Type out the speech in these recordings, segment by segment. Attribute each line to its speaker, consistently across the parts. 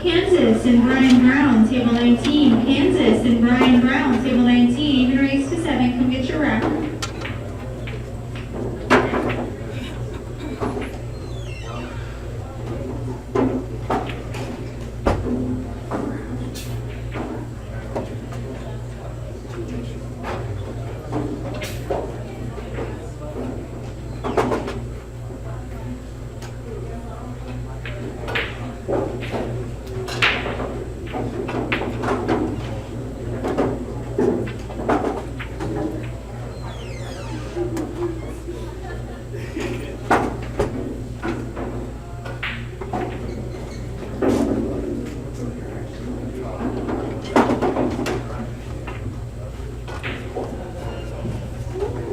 Speaker 1: Kansas and Brian Brown, table 19. Kansas and Brian Brown, table 19. Even race to 7. Come get your rack.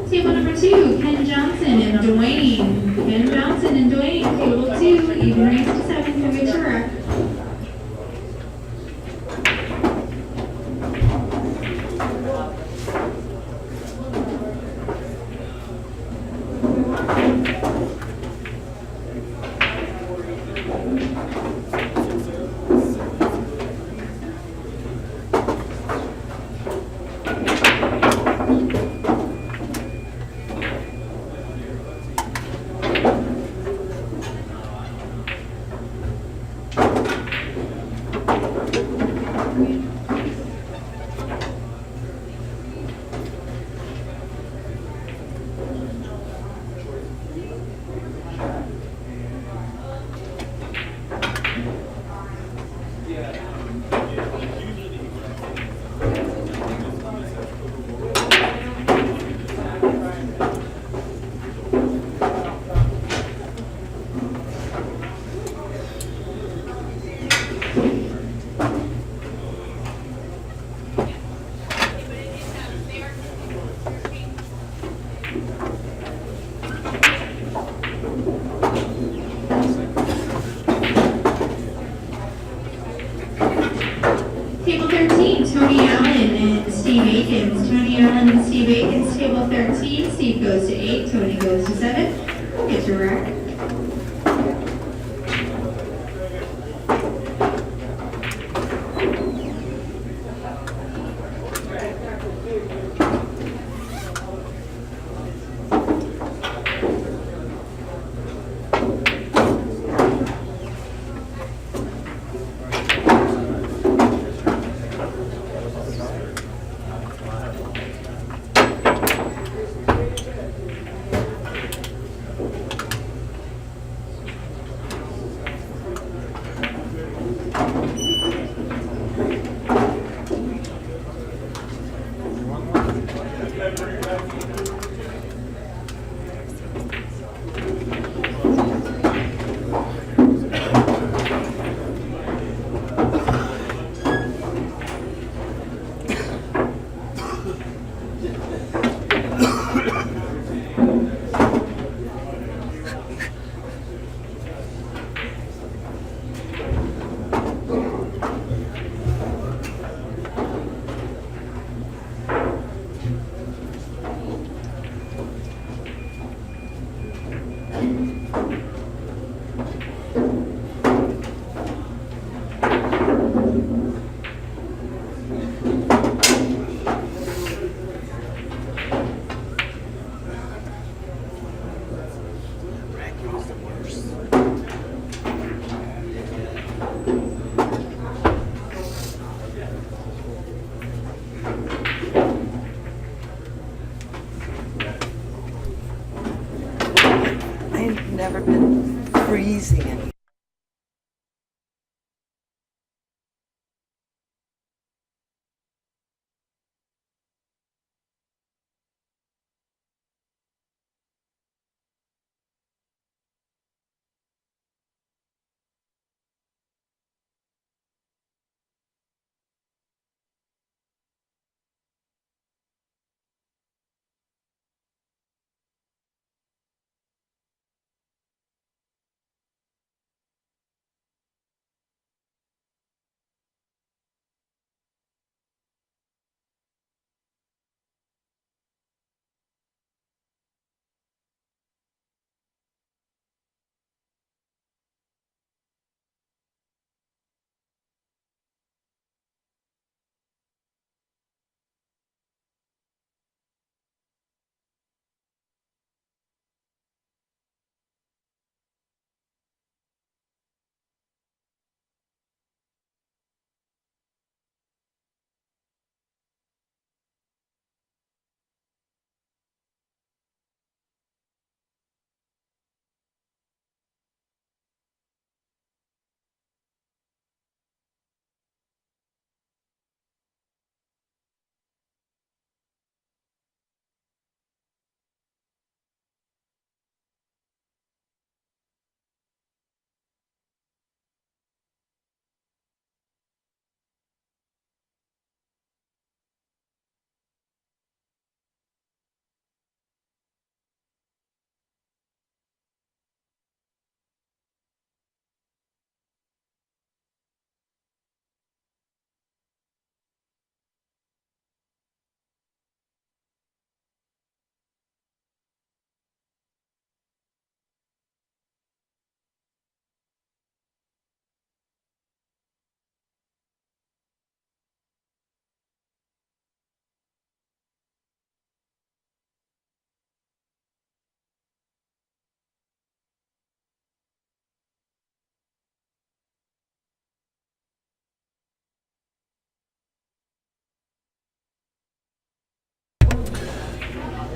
Speaker 1: Table number 2, Ken Johnson and Dwayne. Ken Johnson and Dwayne, table 2, even race to 7. Come get your rack. Table 13, Tony Allen and Steve Akins. Tony Allen and Steve Akins, table 13. Steve goes to 8, Tony goes to 7. Get your rack.
Speaker 2: I've never been freezing in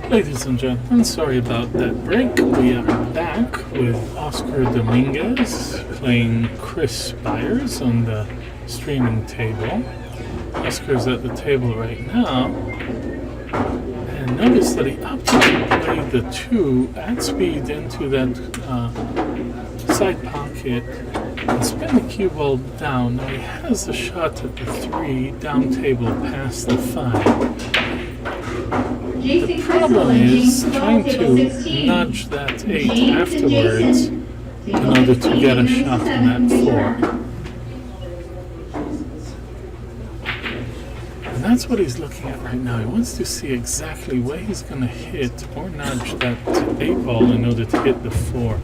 Speaker 3: Ladies and gentlemen, sorry about that break. We are back with Oscar Dominguez playing Chris Byers on the streaming table. Oscar's at the table right now. And notice that he opted to play the 2 at speed into that side pocket and spin the cue ball down. Now he has a shot at the 3 down table past the 5. The problem is trying to nudge that 8 afterwards in order to get a shot on that 4. And that's what he's looking at right now. He wants to see exactly where he's going to hit or nudge that 8 ball in order to hit the 4.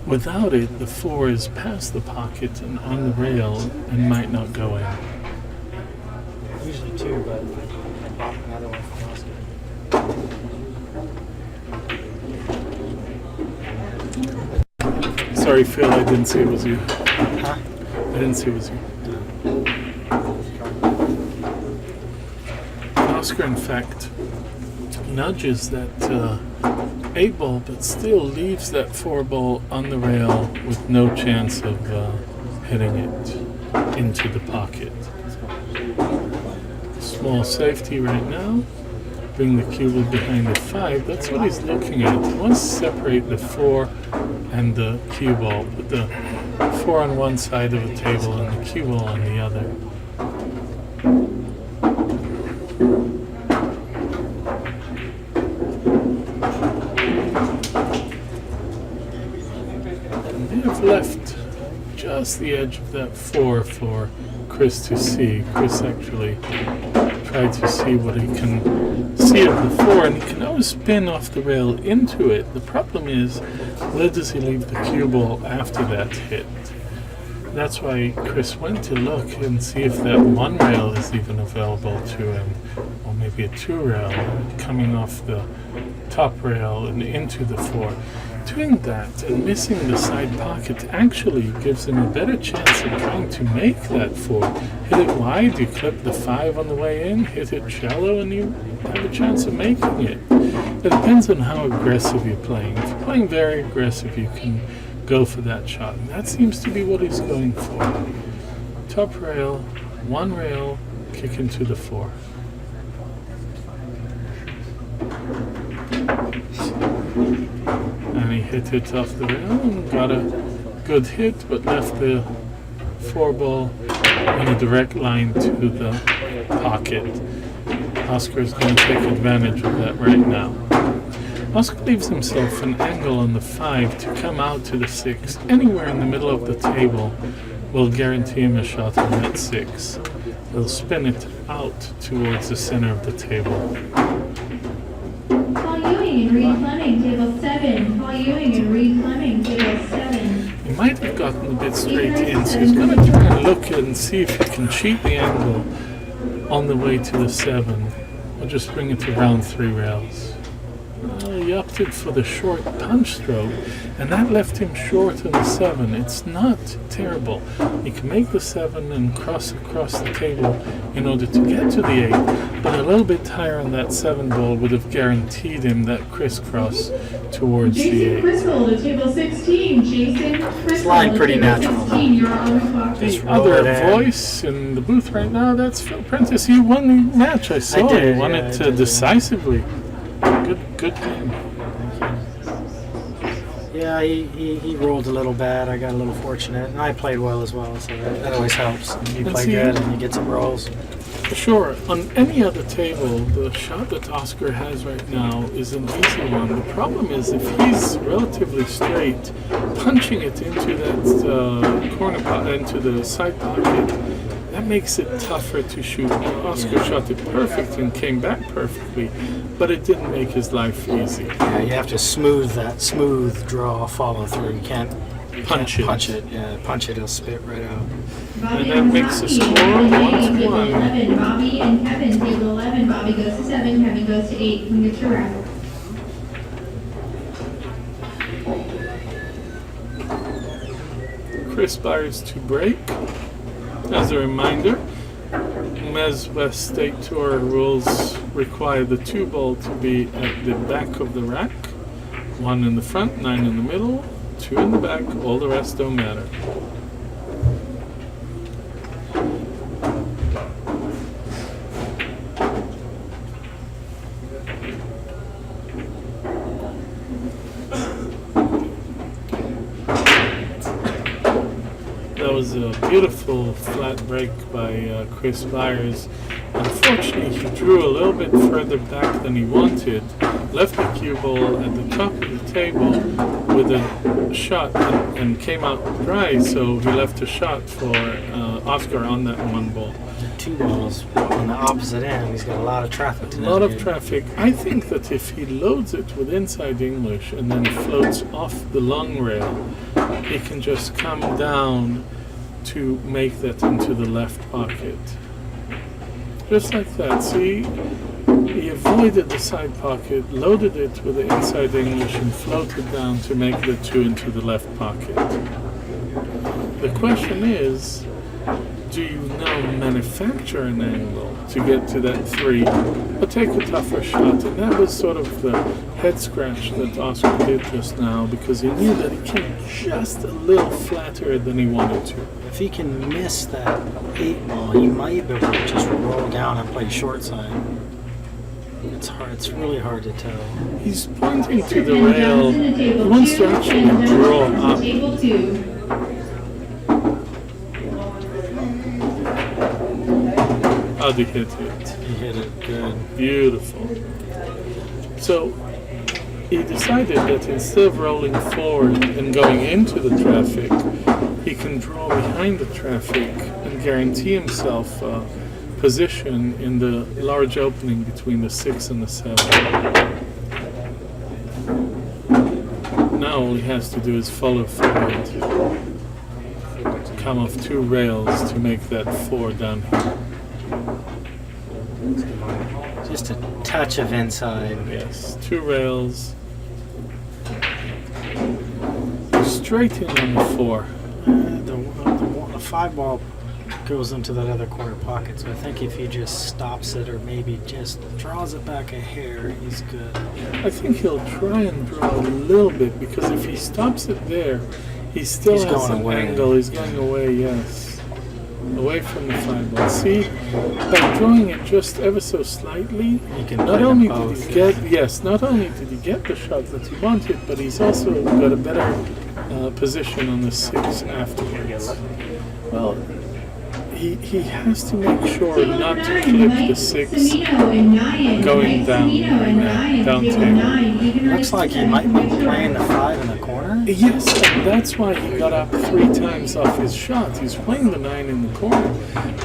Speaker 3: Without it, the 4 is past the pocket and on the rail and might not go in.
Speaker 4: Usually 2, but I bought another one from Oscar.
Speaker 3: Sorry, Phil, I didn't see it was you.
Speaker 4: Huh?
Speaker 3: I didn't see it was you. Oscar, in fact, nudges that 8 ball, but still leaves that 4 ball on the rail with no chance of hitting it into the pocket. Small safety right now. Bring the cue ball behind the 5. That's what he's looking at. He wants to separate the 4 and the cue ball. Put the 4 on one side of the table and the cue ball on the other. And they have left just the edge of that 4 for Chris to see. Chris actually tried to see what he can see of the 4, and he can always spin off the rail into it. The problem is, where does he leave the cue ball after that hit? That's why Chris went to look and see if that 1 rail is even available to him, or maybe a 2 rail coming off the top rail and into the 4. Doing that and missing the side pocket actually gives him a better chance of trying to make that 4. Hit it wide, you clip the 5 on the way in, hit it shallow, and you have a chance of making it. It depends on how aggressive you're playing. If you're playing very aggressive, you can go for that shot. And that seems to be what he's going for. Top rail, 1 rail, kick into the 4. And he hit it off the rail and got a good hit, but left the 4 ball in a direct line to the pocket. Oscar's going to take advantage of that right now. Oscar leaves himself an angle on the 5 to come out to the 6. Anywhere in the middle of the table will guarantee him a shot on that 6. He'll spin it out towards the center of the table.
Speaker 1: Paul Ewing and Reed Fleming, table 7. Paul Ewing and Reed Fleming, table 7.
Speaker 3: He might have gotten a bit straight in, so he's going to try and look and see if he can cheat the angle on the way to the 7. Or just bring it around 3 rails. He opted for the short punch stroke, and that left him short on the 7. It's not terrible. He can make the 7 and cross across the table in order to get to the 8, but a little bit higher on that 7 ball would have guaranteed him that crisscross towards the
Speaker 1: Jason
Speaker 3: 8.
Speaker 1: Crystal to table 16. Jason Crystal
Speaker 4: Slide
Speaker 1: to
Speaker 4: pretty
Speaker 1: table
Speaker 4: natural.
Speaker 1: 16. You're on the clock.
Speaker 3: The
Speaker 4: roll
Speaker 3: other
Speaker 4: it in.
Speaker 3: voice in the booth right now, that's Phil Prentice. You won the match, I saw.
Speaker 4: did,
Speaker 3: You won
Speaker 4: yeah,
Speaker 3: it
Speaker 4: I did.
Speaker 3: decisively. Good game.
Speaker 4: Yeah, he rolled a little bad. I got a little fortunate, and I played well as well, so that always helps. You
Speaker 3: And
Speaker 4: play
Speaker 3: see-
Speaker 4: good, and you get some rolls.
Speaker 3: For sure. On any other table, the shot that Oscar has right now is an easy one. The problem is if he's relatively straight, punching it into that corner into the side pocket, that makes it tougher to shoot. Oscar shot it perfect and came back perfectly, but it didn't make his life easy.
Speaker 4: Yeah, you have to smooth that smooth draw follow through. You can't
Speaker 3: Punch it.
Speaker 4: Punch it. Yeah, punch it. It'll spit right out.
Speaker 1: Bobby
Speaker 3: And that makes the
Speaker 1: Kawasaki,
Speaker 3: score
Speaker 1: Kevin,
Speaker 3: 1-1.
Speaker 1: table 11. Bobby and Kevin, table 11. Bobby goes to 7. Kevin goes to 8. Can get your wrap.
Speaker 3: Chris Byers to break. As a reminder, MES West State Tour rules require the 2 ball to be at the back of the rack, 1 in the front, 9 in the middle, 2 in the back, all the rest don't matter. That was a beautiful flat break by Chris Byers. Unfortunately, he drew a little bit further back than he wanted, left the cue ball at the top of the table with a shot and came out dry, so he left a shot for Oscar on that 1 ball.
Speaker 4: 2 balls on the opposite end. He's got a lot of traffic.
Speaker 3: A lot of traffic. I think that if he loads it with inside English and then floats off the long rail, he can just come down to make that into the left pocket. Just like that. See, he avoided the side pocket, loaded it with the inside English and floated down to make the 2 into the left pocket. The question is, do you now manufacture an angle to get to that 3 or take a tougher shot? And that was sort of the head scratch that Oscar did just now, because he knew that he came just a little flatter than he wanted to.
Speaker 4: If he can miss that 8 ball, he might be able to just roll down and play short side. It's hard. It's really hard to tell.
Speaker 3: He's pointing to the rail. He wants to actually draw up.
Speaker 1: Table 2.
Speaker 3: How'd he hit it?
Speaker 4: He hit it good.
Speaker 3: Beautiful. So he decided that instead of rolling forward and going into the traffic, he can draw behind the traffic and guarantee himself a position in the large opening between the 6 and the 7. Now all he has to do is follow forward, come off 2 rails to make that 4 down here.
Speaker 4: Just a touch of inside.
Speaker 3: Yes, 2 rails. Straight in on the 4.
Speaker 4: The 5 ball goes into that other corner pocket, so I think if he just stops it or maybe just draws it back a hair, he's good.
Speaker 3: I think he'll try and draw a little bit, because if he stops it there, he still
Speaker 4: He's
Speaker 3: has
Speaker 4: going
Speaker 3: an
Speaker 4: away.
Speaker 3: angle. He's going away, yes. Away from the 5 ball. See, by drawing it just ever so slightly,
Speaker 4: You can
Speaker 3: not
Speaker 4: play
Speaker 3: only
Speaker 4: them
Speaker 3: did
Speaker 4: both.
Speaker 3: he get, not only did he get the shot that he wanted, but he's also got a better position on the 6 afterwards. Well, he has to make sure not to clip the 6 going down right now, down table.
Speaker 4: Looks like he might be playing the 5 in the corner.
Speaker 3: Yes, and that's why he got up 3 times off his shot. He's playing the 9 in the corner,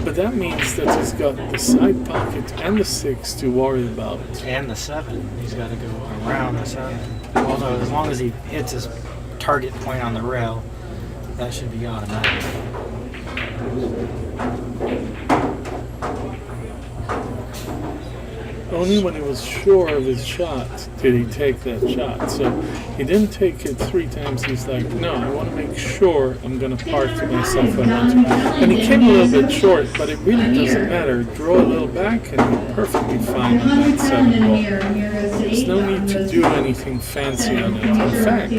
Speaker 3: but that means that he's got the side pocket and the 6 to worry about.
Speaker 4: And the 7. He's got to go around the 7. Although, as long as he hits his target point on the rail, that should be automatic.
Speaker 3: Only when he was sure of his shot did he take that shot. So he didn't take it 3 times. He's like, no, I want to make sure I'm going to park to myself when I want to. And he came a little bit short, but it really doesn't matter. Draw a little back and you're perfectly fine on that 7 ball. There's no need to do anything fancy on it. In fact,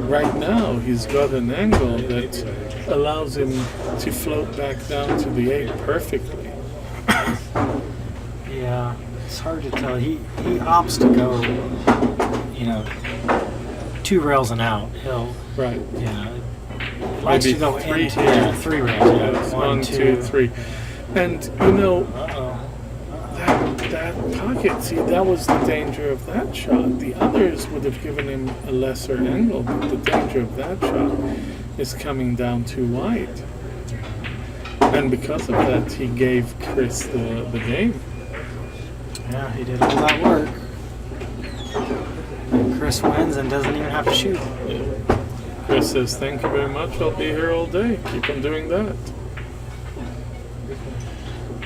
Speaker 3: right now he's got an angle that allows him to float back down to the 8 perfectly.
Speaker 4: Yeah, it's hard to tell. He opts to go, 2 rails and out. He'll,
Speaker 3: Right.
Speaker 4: likes
Speaker 3: Maybe
Speaker 4: to go
Speaker 3: 3
Speaker 4: into
Speaker 3: here.
Speaker 4: 3 rails.
Speaker 3: Yes,
Speaker 4: Yeah,
Speaker 3: 1, 2, 3. And that pocket, see, that was the danger of that shot. The others would have given him a lesser angle, but the danger of that shot is coming down too wide. And because of that, he gave Chris the game.
Speaker 4: Yeah, he did all that work. And Chris wins and doesn't even have to shoot.
Speaker 3: Yeah. Chris says, thank you very much, I'll be here all day. Keep on doing that.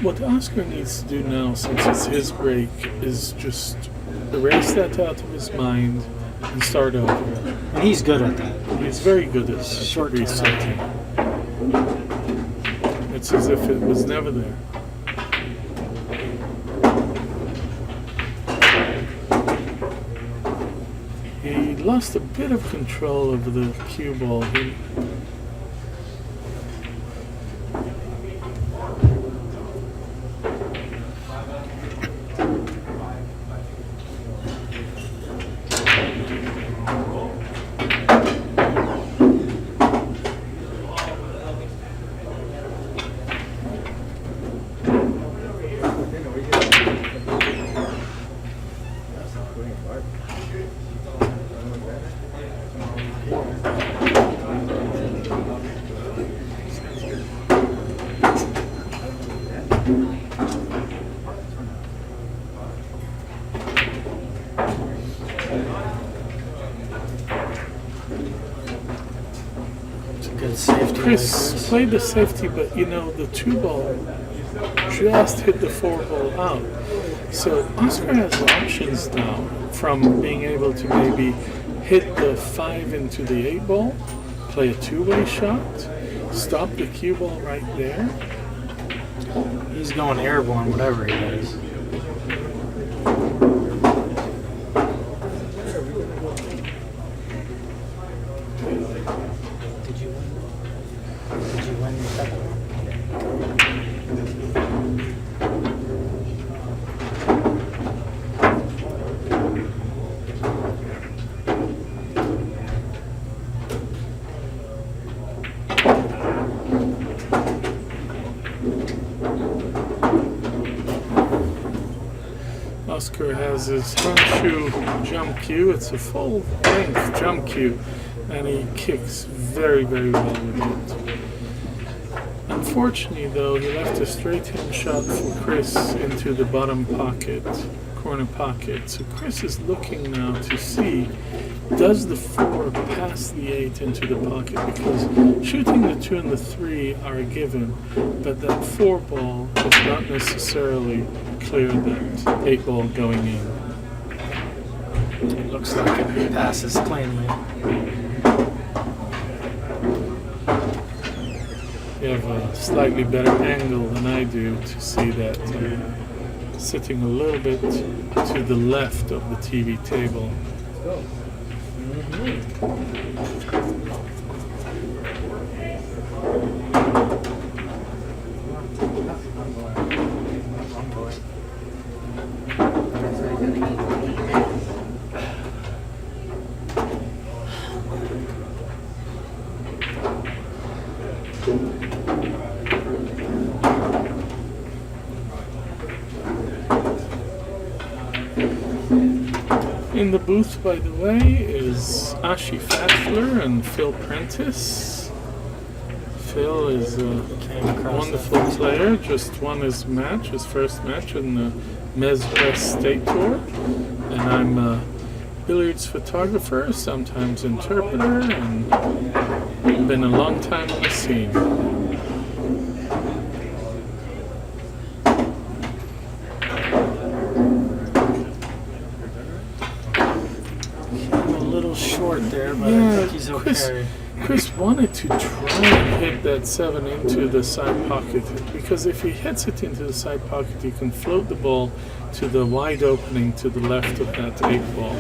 Speaker 3: What Oscar needs to do now, since it's his break, is just erase that out of his mind and start over.
Speaker 4: And he's good at that.
Speaker 3: He's very good at that,
Speaker 4: Short
Speaker 3: resetting. It's as if it was never there. lost a bit of control over the cue ball.
Speaker 4: Good safety.
Speaker 3: Chris played the safety, but you know, the 2 ball just hit the 4 ball out. So Oscar has options now from being able to maybe hit the 5 into the 8 ball, play a 2-way shot, stop the cue ball right there.
Speaker 4: He's going airborne, whatever he does. Did you win the second one?
Speaker 3: Oscar has his front shoe jump cue. It's a full length jump cue, and he kicks very, very well with it. Unfortunately, though, he left a straight hand shot for Chris into the bottom pocket, corner pocket. So Chris is looking now to see, does the 4 pass the 8 into the pocket? Because shooting the 2 and the 3 are a given, but that 4 ball does not necessarily clear that 8 ball going in.
Speaker 4: It looks like it passes cleanly.
Speaker 3: You have a slightly better angle than I do to see that sitting a little bit to the left of the TV table. In the booth, by the way, is Ashi Fatfler and Phil Prentice. Phil is a wonderful player, just won his match, his first match in the MESA State Tour. And I'm a billiards photographer, sometimes interpreter, and been a long time on the scene.
Speaker 4: Short there, but I
Speaker 3: Yeah,
Speaker 4: think he's okay.
Speaker 3: Chris wanted to try and hit that 7 into the side pocket, because if he hits it into the side pocket, he can float the ball to the wide opening to the left of that 8 ball.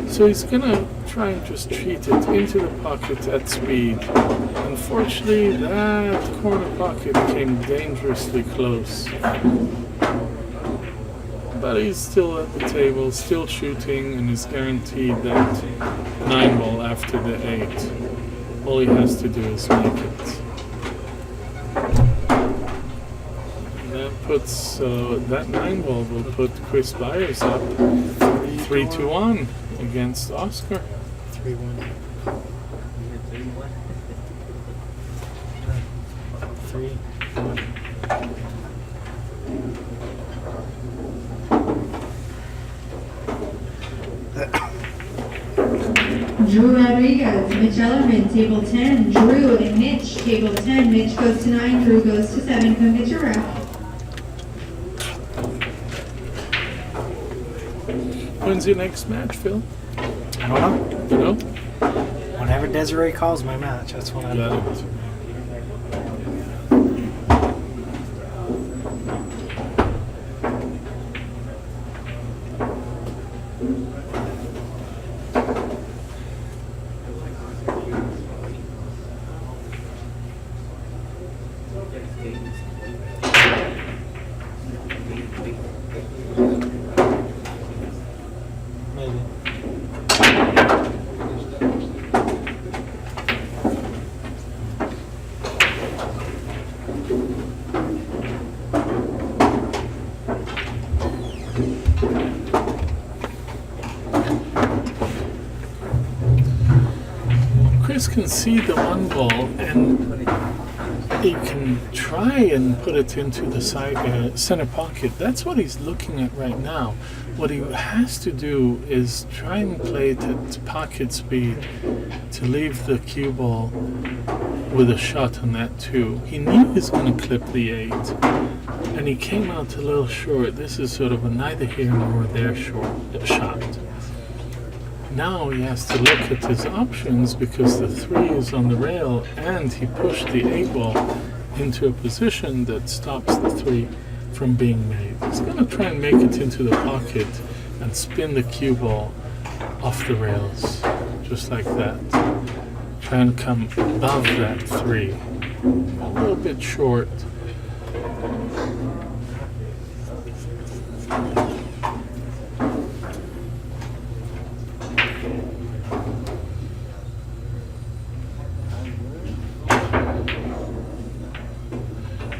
Speaker 3: So he's gonna try and just treat it into the pocket at speed. Unfortunately, that corner pocket came dangerously close. But he's still at the table, still shooting, and is guaranteed that 9 ball after the 8. All he has to do is make it. And that puts that 9 ball will put Chris Byers up 3-1 against Oscar.
Speaker 4: 3-1. 3-1.
Speaker 1: Drew Rodriguez, Mitch Ellerman, table 10. Drew and Mitch, table 10. Mitch goes to 9, Drew goes to 7. Come get your wrap.
Speaker 3: When's your next match, Phil?
Speaker 4: I don't know.
Speaker 3: You know?
Speaker 4: Whenever Desiree calls my match, that's when I
Speaker 3: Got
Speaker 4: do.
Speaker 3: it. Chris can see the one ball and he can try and put it into the center pocket. That's what he's looking at right now. What he has to do is try and play it at pocket speed to leave the cue ball with a shot on that 2. He knew he was going to clip the 8 and he came out a little short. This is sort of a neither here nor there shot. Now he has to look at his options because the 3 is on the rail and he pushed the 8 ball into a position that stops the 3 from being made. He's going to try and make it into the pocket and spin the cue ball off the rails, just like that. Try and come above that 3. A little bit short.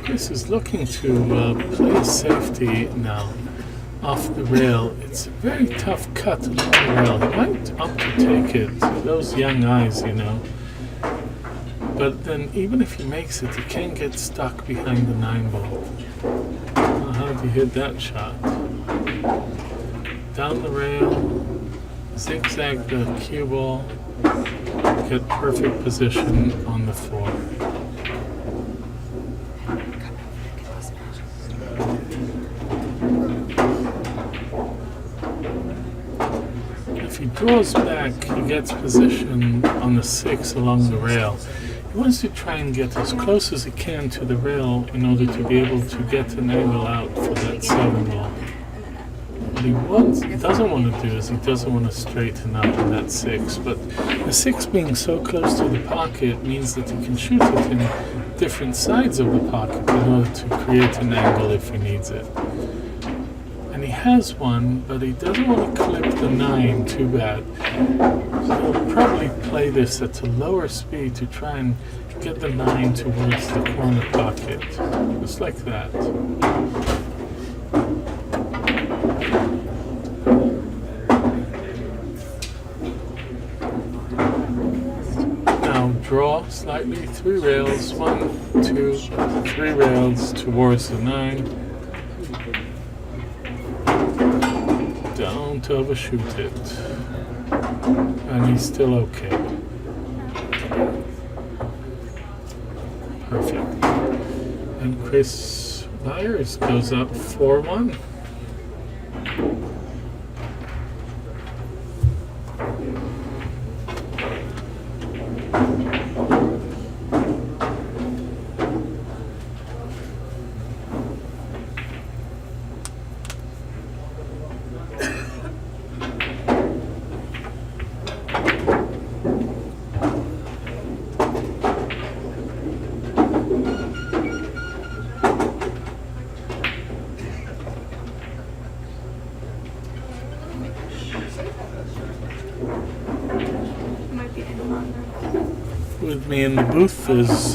Speaker 3: Chris is looking to play safety now off the rail. It's a very tough cut along the rail. He might opt to take it. Those young eyes, you know. But then even if he makes it, he can get stuck behind the 9 ball. How did he hit that shot? Down the rail, zigzag the cue ball, get perfect position on the 4. If he draws back, he gets position on the 6 along the rail. He wants to try and get as close as he can to the rail in order to be able to get an angle out for that 7 ball. What he doesn't want to do is he doesn't want to straighten up on that 6, but the 6 being so close to the pocket means that he can shoot it in different sides of the pocket in order to create an angle if he needs it. And he has one, but he doesn't want to clip the 9 too bad. So he'll probably play this at a lower speed to try and get the 9 towards the corner pocket, just like that. Now draw slightly, 3 rails, 1, 2, 3 rails towards the 9. Don't overshoot it. And he's still okay. Perfect. And Chris Byers goes up 4-1. With me in the booth is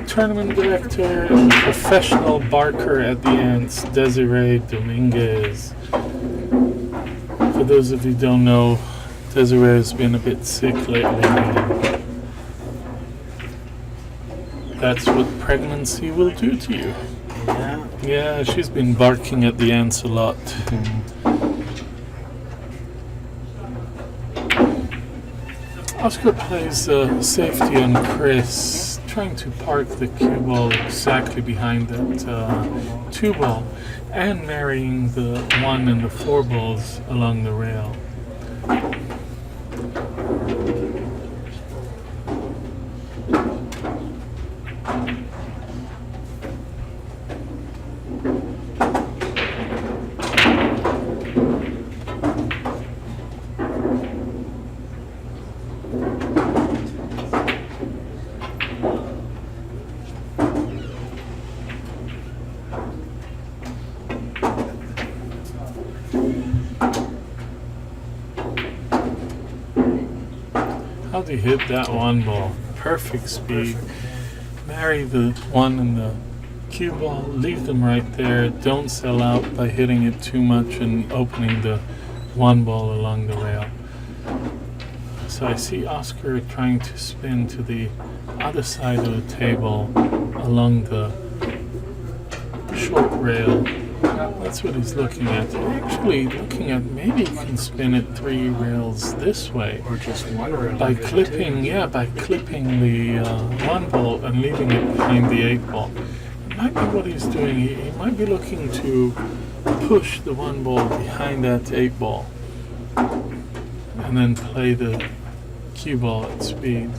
Speaker 3: tournament director and professional barker at the ends, Desiree Dominguez. For those of you who don't know, Desiree has been a bit sick lately. That's what pregnancy will do to you. Yeah, she's been barking at the ants a lot. Oscar plays safety on Chris, trying to park the cue ball exactly behind that 2 ball and marrying the 1 and the 4 balls along the rail. How'd he hit that 1 ball? Perfect speed. Marry the 1 and the cue ball, leave them right there. Don't sell out by hitting it too much and opening the one ball along the rail. So I see Oscar trying to spin to the other side of the table along the short rail. That's what he's looking at. Actually looking at maybe he can spin it 3 rails this way.
Speaker 4: Or just one rail.
Speaker 3: By clipping, by clipping the 1 ball and leaving it behind the 8 ball. It might be what he's doing. He might be looking to push the 1 ball behind that 8 ball and then play the cue ball at speed.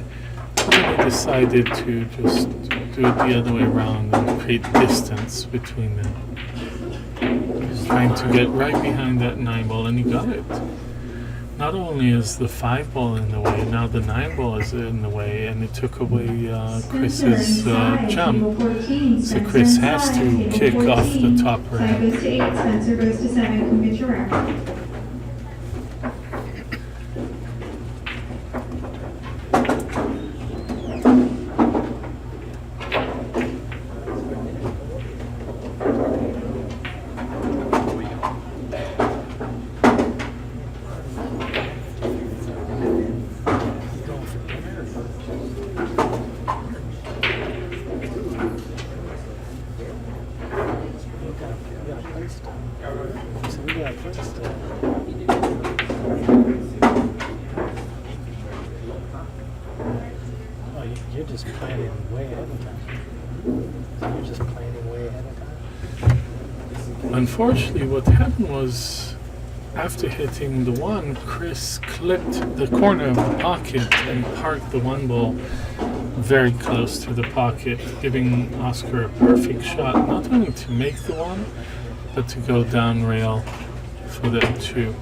Speaker 3: And then he decided to just do it the other way around and create distance between them. He's trying to get right behind that 9 ball, and he got it. Not only is the 5 ball in the way, now the 9 ball is in the way, and it took away Chris's jump. So Chris has to kick off the top
Speaker 1: 5
Speaker 3: rail.
Speaker 1: goes to 8, Spencer goes to 7, come get your rack.
Speaker 4: You're just planning way ahead of time. You're just planning way ahead of time.
Speaker 3: Unfortunately, what happened was, after hitting the 1, Chris clipped the corner of the pocket and parked the 1 ball very close to the pocket, giving Oscar a perfect shot, not only to make the 1, but to go down rail for the 2.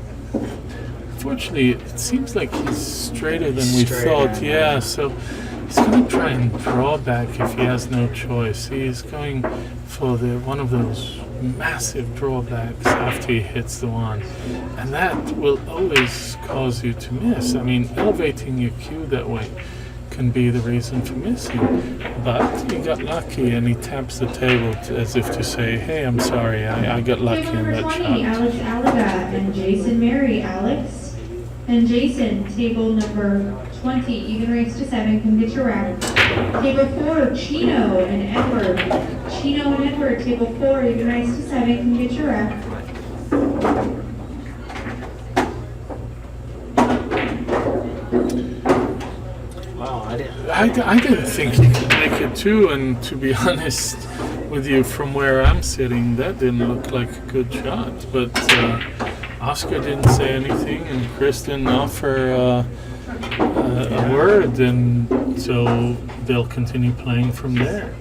Speaker 3: Unfortunately, it seems like he's straighter than we thought. Yeah, so he's going to try and draw back if he has no choice. He's going for one of those massive drawbacks after he hits the 1. And that will always cause you to miss. I mean, elevating your cue that way can be the reason for missing. But he got lucky, and he taps the table as if to say, hey, I'm sorry, I got lucky
Speaker 1: Table
Speaker 3: in
Speaker 1: number
Speaker 3: that
Speaker 1: 20,
Speaker 3: shot.
Speaker 1: Alex Alaga and Jason Mary. Alex and Jason, table number 20, even race to 7, come get your rack. Table 4, Chino and Edward. Chino and Edward, table 4, even race to 7, come get your rack.
Speaker 4: Wow,
Speaker 3: I didn't think he could make it too, and to be honest with you, from where I'm sitting, that didn't look like a good shot. But Oscar didn't say anything, and Chris didn't offer a word, and so they'll continue playing from there.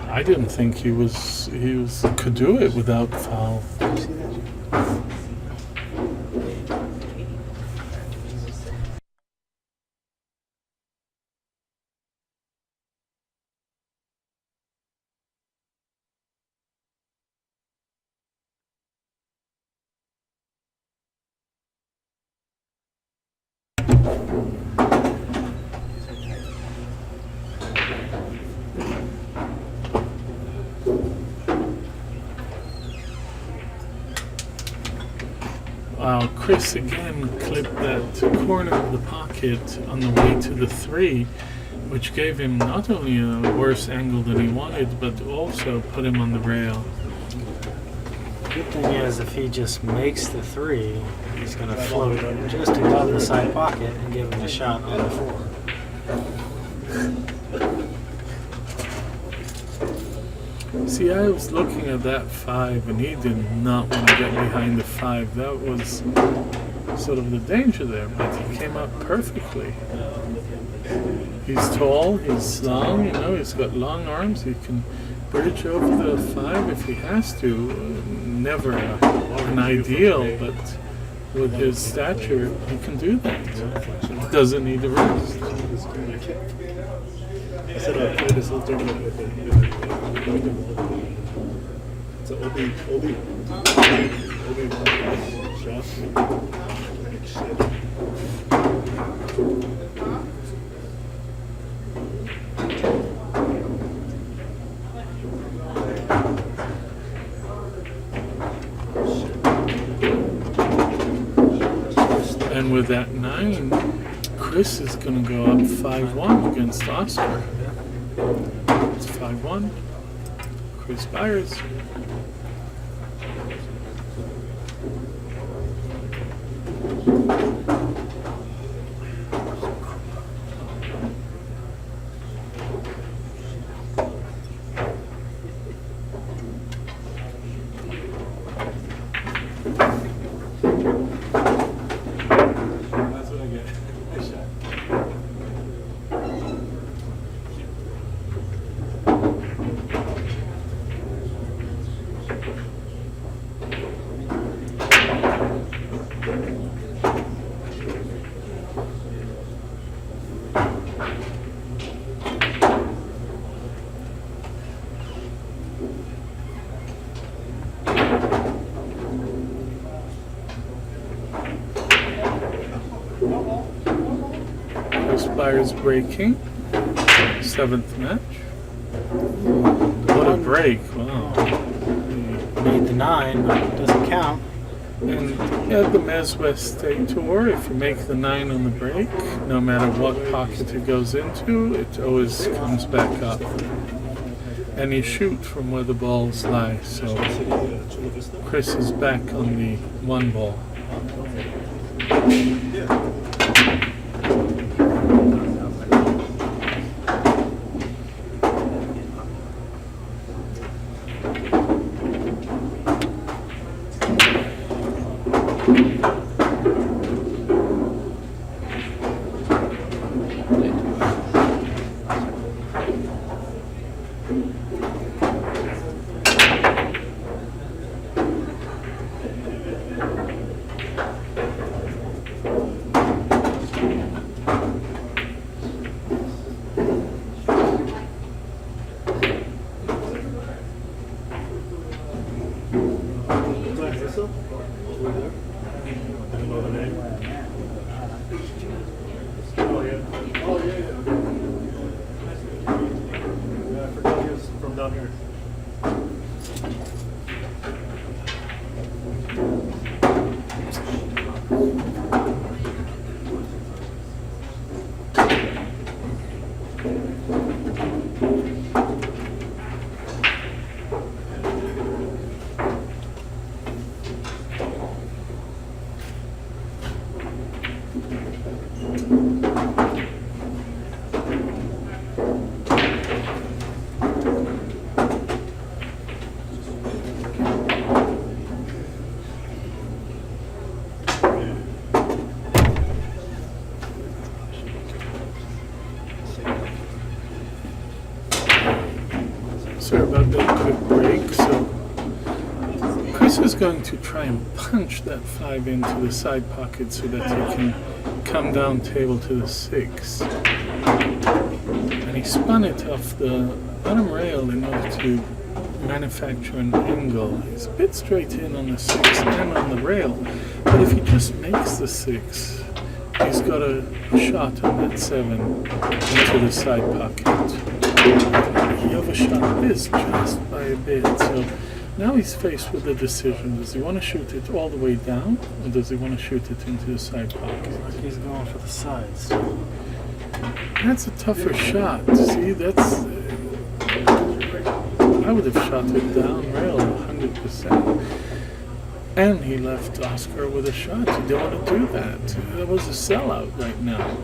Speaker 3: I didn't think he could do it without foul. Chris again clipped that corner of the pocket on the way to the 3, which gave him not only a worse angle than he wanted, but also put him on the rail.
Speaker 4: Good thing is, if he just makes the 3, he's going to float just above the side pocket and give him a shot on the 4.
Speaker 3: See, I was looking at that 5, and he did not want to get behind the 5. That was sort of the danger there, but he came up perfectly. He's tall, he's long, he's got long arms. He can bridge over the 5 if he has to. Never an ideal, but with his stature, he can do that. Doesn't need a rest.
Speaker 5: I said I played this whole tournament with him. It's an Obi shot. Shit.
Speaker 3: And with that 9, Chris is going to go up 5-1 against Oscar. It's 5-1. Chris Byers. Byers breaking. 7th match. What a break. Wow.
Speaker 4: Made the 9, but it doesn't count.
Speaker 3: And at the MESA State Tour, if you make the 9 on the break, no matter what pocket it goes into, it always comes back up. And you shoot from where the balls lie. So Chris is back on the 1 ball. Sorry about that quick break. So Chris is going to try and punch that 5 into the side pocket so that he can come down table to the 6. And he spun it off the bottom rail in order to manufacture an angle. He's a bit straight in on the 6 and on the rail, but if he just makes the 6, he's got a shot on that 7 into the side pocket. He overshot this just by a bit, so now he's faced with a decision. Does he want to shoot it all the way down, or does he want to shoot it into the side pocket?
Speaker 4: He's going for the sides.
Speaker 3: That's a tougher shot. See, that's... I would have shot it down rail 100%. And he left Oscar with a shot. You don't want to do that. That was a sellout right now.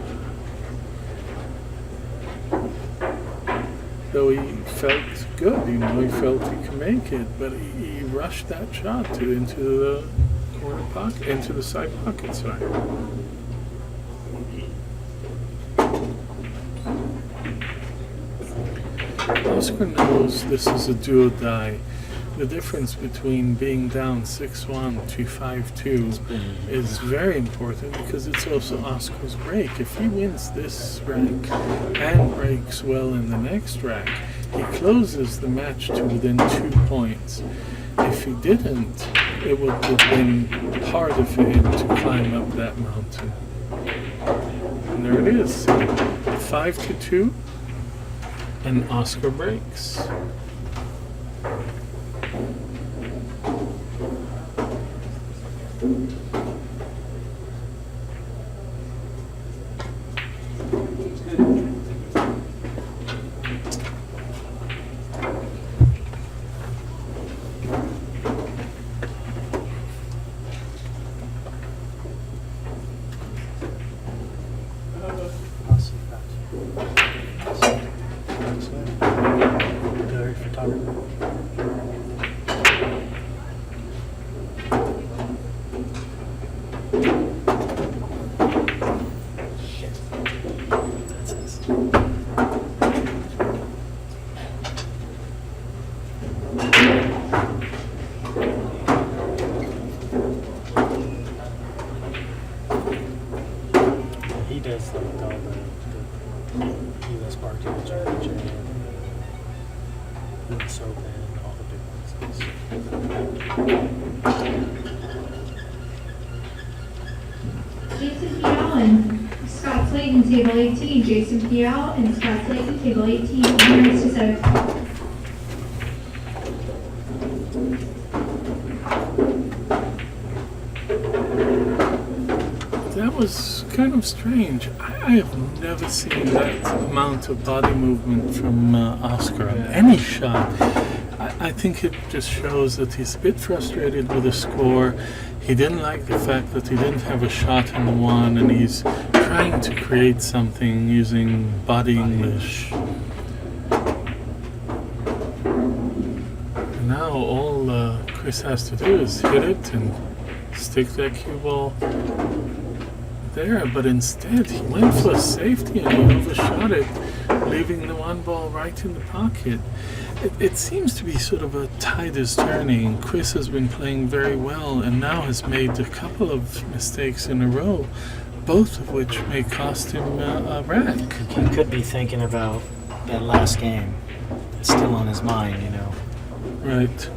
Speaker 3: Though he felt good, he felt he could make it, but he rushed that shot into the corner pocket, into the side pocket, sorry. Oscar knows this is a do or die. The difference between being down 6-1 to 5-2 is very important because it's also Oscar's break. If he wins this rack and breaks well in the next rack, he closes the match to within 2 points. If he didn't, it would have been harder for him to climb up that mountain. And there it is, 5-2, and Oscar breaks.
Speaker 4: talking about? Shit. That's his. He does like all the U.S. Park Championship, US Open, all the big ones.
Speaker 1: Jason Pial and Scott Slayton, table 18. Jason Pial and Scott Slayton, table 18. Even raised to 7.
Speaker 3: That was kind of strange. I have never seen that amount of body movement from Oscar on any shot. I think it just shows that he's a bit frustrated with the score. He didn't like the fact that he didn't have a shot in the one, and he's trying to create something using body English. And now all Chris has to do is hit it and stick that cue ball there, but instead he went for safety and he overshot it, leaving the one ball right in the pocket. It seems to be sort of a tide is turning. Chris has been playing very well and now has made a couple of mistakes in a row, both of which may cost him a rack.
Speaker 4: He could be thinking about that last game. It's still on his mind, you know.
Speaker 3: Right.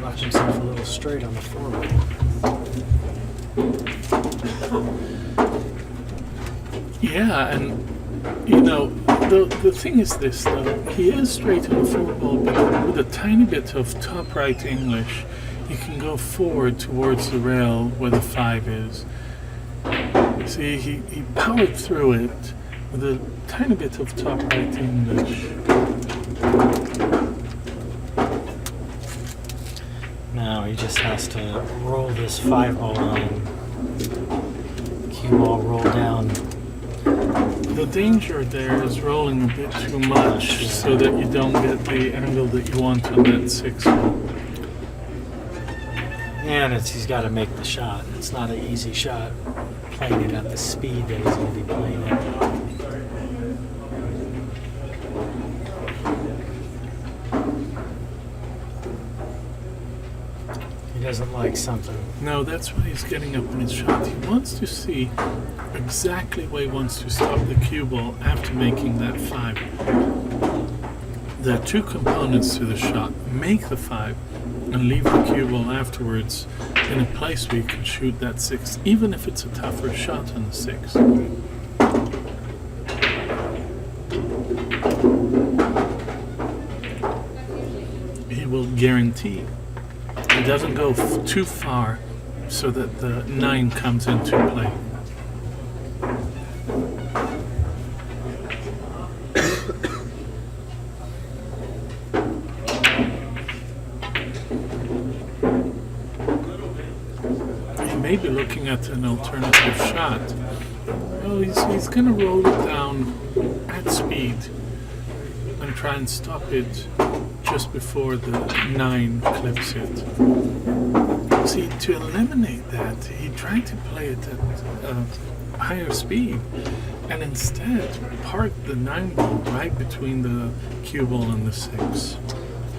Speaker 4: Knocked himself a little straight on the forward.
Speaker 3: Yeah, and you know, the thing is this though, he is straight on the four ball, but with a tiny bit of top right English, you can go forward towards the rail where the 5 is. See, he powered through it with a tiny bit of top right English.
Speaker 4: Now he just has to roll this 5 ball on. Cue ball roll down.
Speaker 3: The danger there is rolling a bit too much so that you don't get the angle that you want on that 6 ball.
Speaker 4: And he's got to make the shot. It's not an easy shot playing it at the speed that he's going to be playing it. He doesn't like something.
Speaker 3: No, that's why he's getting up in his shot. He wants to see exactly where he wants to stop the cue ball after making that 5. There are 2 components to the shot. Make the 5 and leave the cue ball afterwards in a place where you can shoot that 6, even if it's a tougher shot on the 6. He will guarantee it doesn't go too far so that the 9 comes into play. He may be looking at an alternative shot. Well, he's going to roll it down at speed and try and stop it just before the 9 clips it. See, to eliminate that, he tried to play it at higher speed and instead parked the 9 ball right between the cue ball and the 6.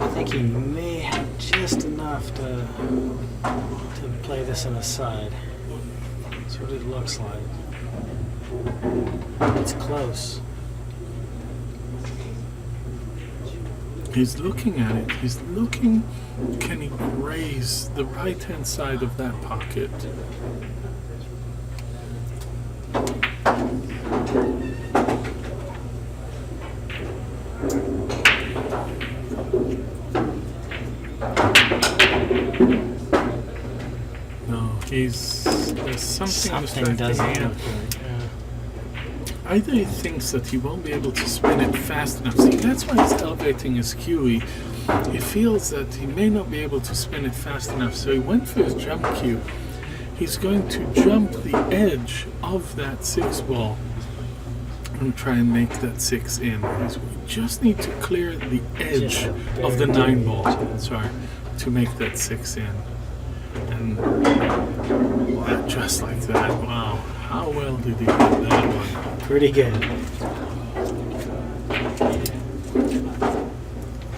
Speaker 4: I think he may have just enough to play this in the side. That's what it looks like. It's close.
Speaker 3: He's looking at it. He's looking, can he graze the right-hand side of that pocket? No, there's something
Speaker 4: Something doesn't
Speaker 3: mistaken.
Speaker 4: look good.
Speaker 3: Either he thinks that he won't be able to spin it fast enough. See, that's why he's elevating his cue. He feels that he may not be able to spin it fast enough, so he went for his jump cue. He's going to jump the edge of that 6 ball and try and make that 6 in. We just need to clear the edge of the 9 ball, sorry, to make that 6 in. And just like that, wow. How well did he hit that one?
Speaker 4: Pretty good.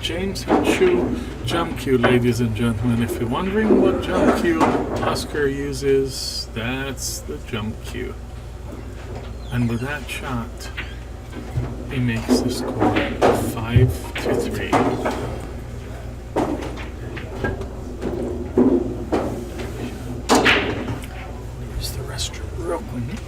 Speaker 3: James Hachu jump cue, ladies and gentlemen. If you're wondering what jump cue Oscar uses, that's the jump cue. And with that shot, he makes the score 5-3.
Speaker 4: Use the restroom real quick.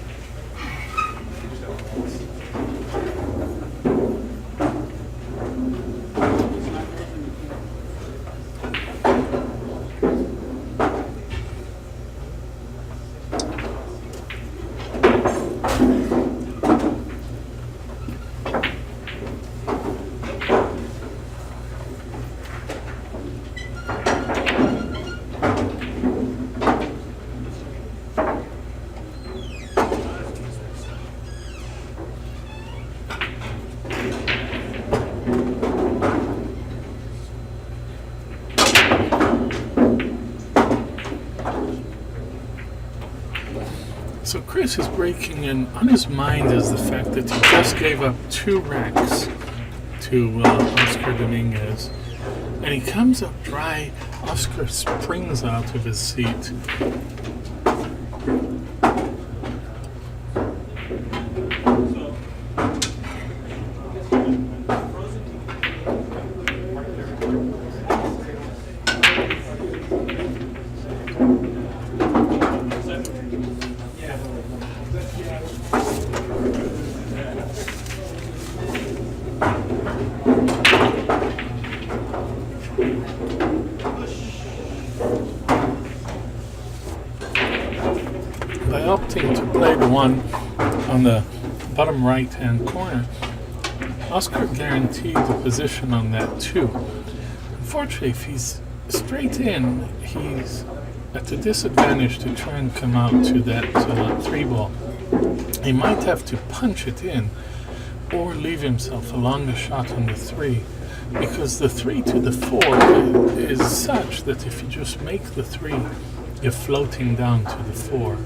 Speaker 3: So Chris is breaking in. On his mind is the fact that he just gave up 2 racks to Oscar Dominguez. And he comes up dry. Oscar springs out of his seat. By opting to play the one on the bottom right hand corner, Oscar guaranteed the position on that too. Unfortunately, if he's straight in, he's at a disadvantage to try and come out to that 3 ball. He might have to punch it in or leave himself a longer shot on the 3, because the 3 to the 4 is such that if you just make the 3, you're floating down to the 4.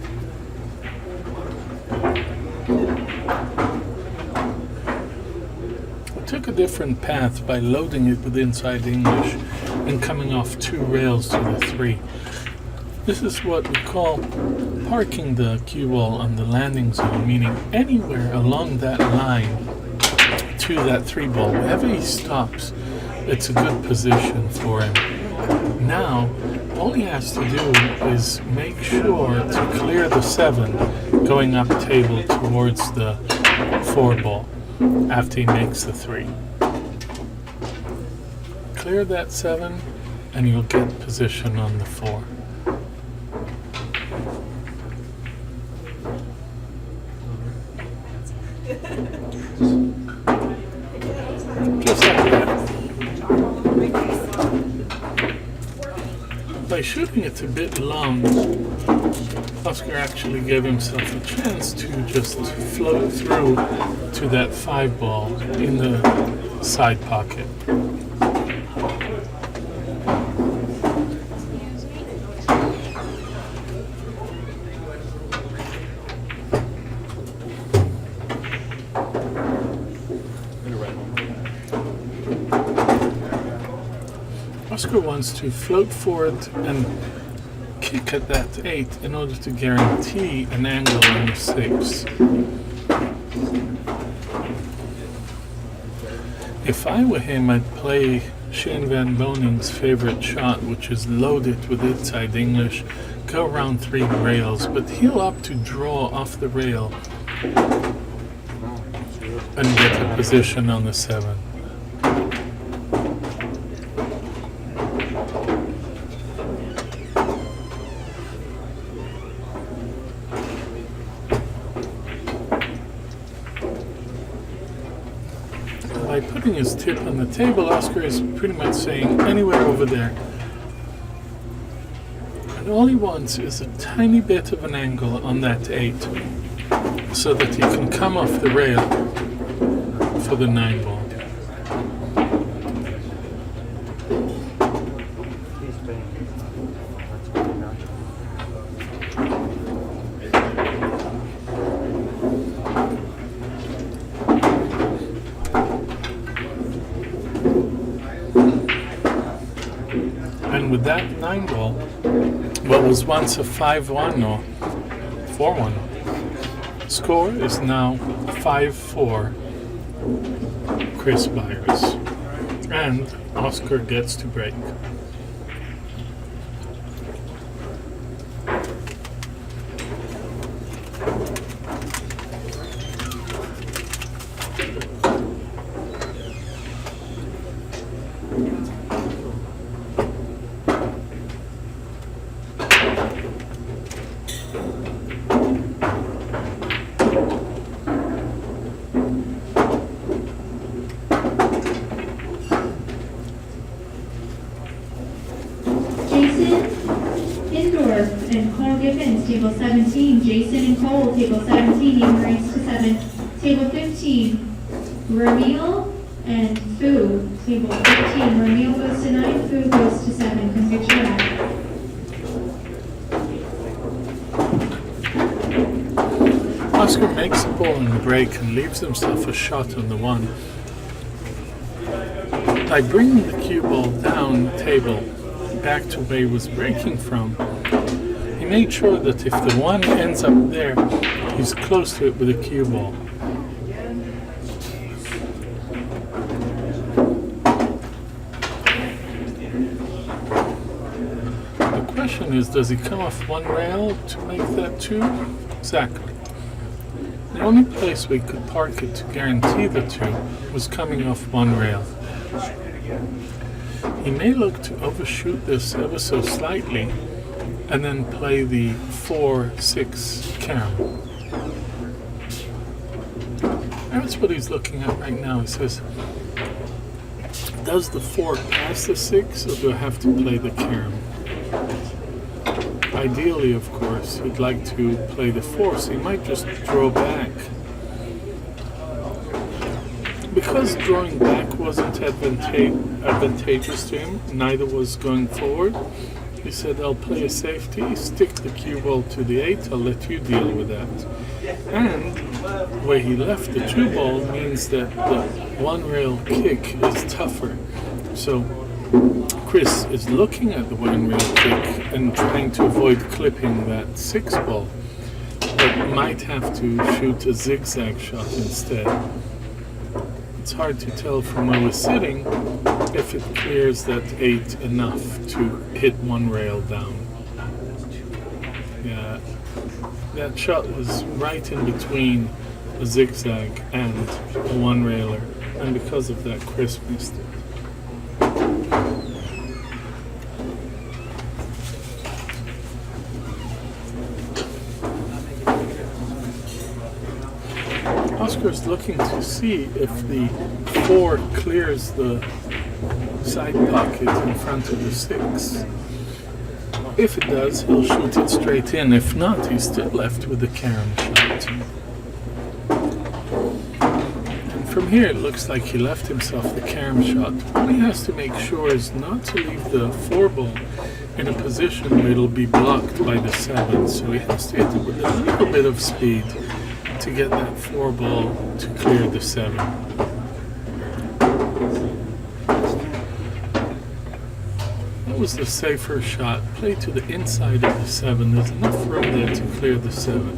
Speaker 3: I took a different path by loading it with inside English and coming off 2 rails to the 3. This is what we call parking the cue ball on the landing zone, meaning anywhere along that line to that 3 ball, wherever he stops, it's a good position for him. Now, all he has to do is make sure to clear the 7 going up table towards the 4 ball after he makes the 3. Clear that 7 and you'll get position on the 4. Just like that. By shooting it a bit long, Oscar actually gave himself a chance to just float through to that 5 ball in the side pocket. Oscar wants to float forward and kick at that 8 in order to guarantee an angle on the 6. If I were him, I'd play Shane Van Boning's favorite shot, which is load it with inside English, go around 3 rails, but he'll opt to draw off the rail and get a position on the 7. By putting his tip on the table, Oscar is pretty much saying anywhere over there. And all he wants is a tiny bit of an angle on that 8 so that he can come off the rail for the 9 ball. And with that 9 ball, what was once a 5-1 or 4-1 score is now 5-4 Chris Byers. And Oscar gets to break.
Speaker 1: And Cole Gibbons, table 17. Jason and Cole, table 17, even raised to 7. Table 15, Ramil and Fu, table 15. Ramil goes to 9, Fu goes to 7. Come get your back.
Speaker 3: Oscar makes a ball in the break and leaves himself a shot on the 1. By bringing the cue ball down the table back to where he was breaking from, he made sure that if the 1 ends up there, he's close to it with a cue ball. The question is, does he come off 1 rail to make that 2? Exactly. The only place we could park it to guarantee the 2 was coming off 1 rail. He may look to overshoot this ever so slightly and then play the 4-6 carom. That's what he's looking at right now. He says, does the 4 pass the 6 or do I have to play the carom? Ideally, of course, he'd like to play the 4, so he might just draw back. Because drawing back wasn't advantageous to him, neither was going forward, he said, I'll play a safety, stick the cue ball to the 8, I'll let you deal with that. And where he left the 2 ball means that the 1 rail kick is tougher. So Chris is looking at the 1 rail kick and trying to avoid clipping that 6 ball, but might have to shoot a zigzag shot instead. It's hard to tell from where we're sitting if it clears that 8 enough to hit 1 rail down. Yeah, that shot was right in between a zigzag and a 1 railer, and because of that, Chris missed it. Oscar's looking to see if the 4 clears the side pocket in front of the 6. If it does, he'll shoot it straight in. If not, he's still left with the carom shot. And from here, it looks like he left himself the carom shot. What he has to make sure is not to leave the 4 ball in a position where it'll be blocked by the 7. So he has to hit it with a little bit of speed to get that 4 ball to clear the 7. That was the safer shot. Play to the inside of the 7. There's enough room there to clear the 7.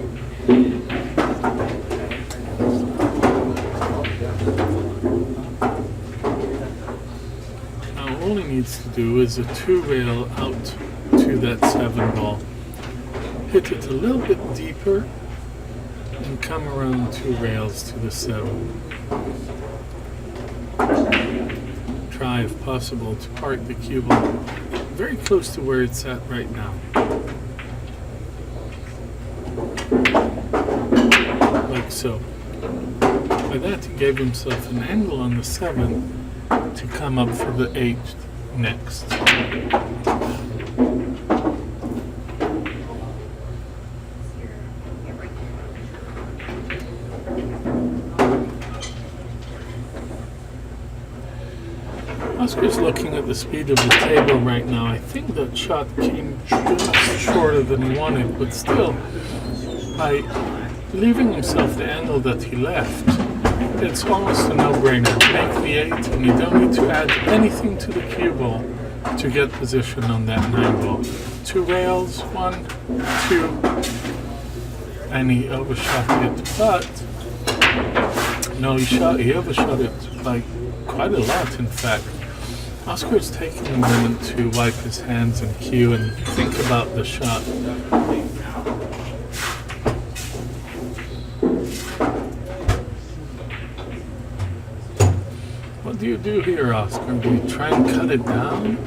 Speaker 3: Now all he needs to do is a 2 rail out to that 7 ball. Hit it a little bit deeper and come around 2 rails to the 7. Try, if possible, to park the cue ball very close to where it's at right now. Like so. By that, he gave himself an angle on the 7 to come up for the 8 next. Oscar's looking at the speed of the table right now. I think that shot came just shorter than he wanted, but still, by leaving himself the angle that he left, it's almost a no-brainer. Make the 8, and you don't need to add anything to the cue ball to get position on that 9 ball. 2 rails, 1, 2, and he overshot it, but no, he overshot it by quite a lot, in fact. Oscar's taking a moment to wipe his hands and cue and think about the shot. What do you do here, Oscar? Do you try and cut it down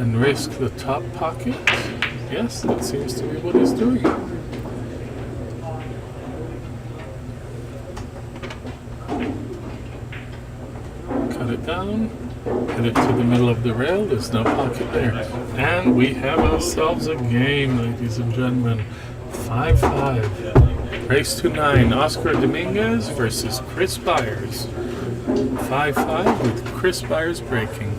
Speaker 3: and risk the top pocket? Yes, that seems to be what he's doing. Cut it down. Hit it to the middle of the rail, there's no pocket there. And we have ourselves a game, ladies and gentlemen. 5-5. Race to 9. Oscar Dominguez versus Chris Byers. 5-5 with Chris Byers breaking.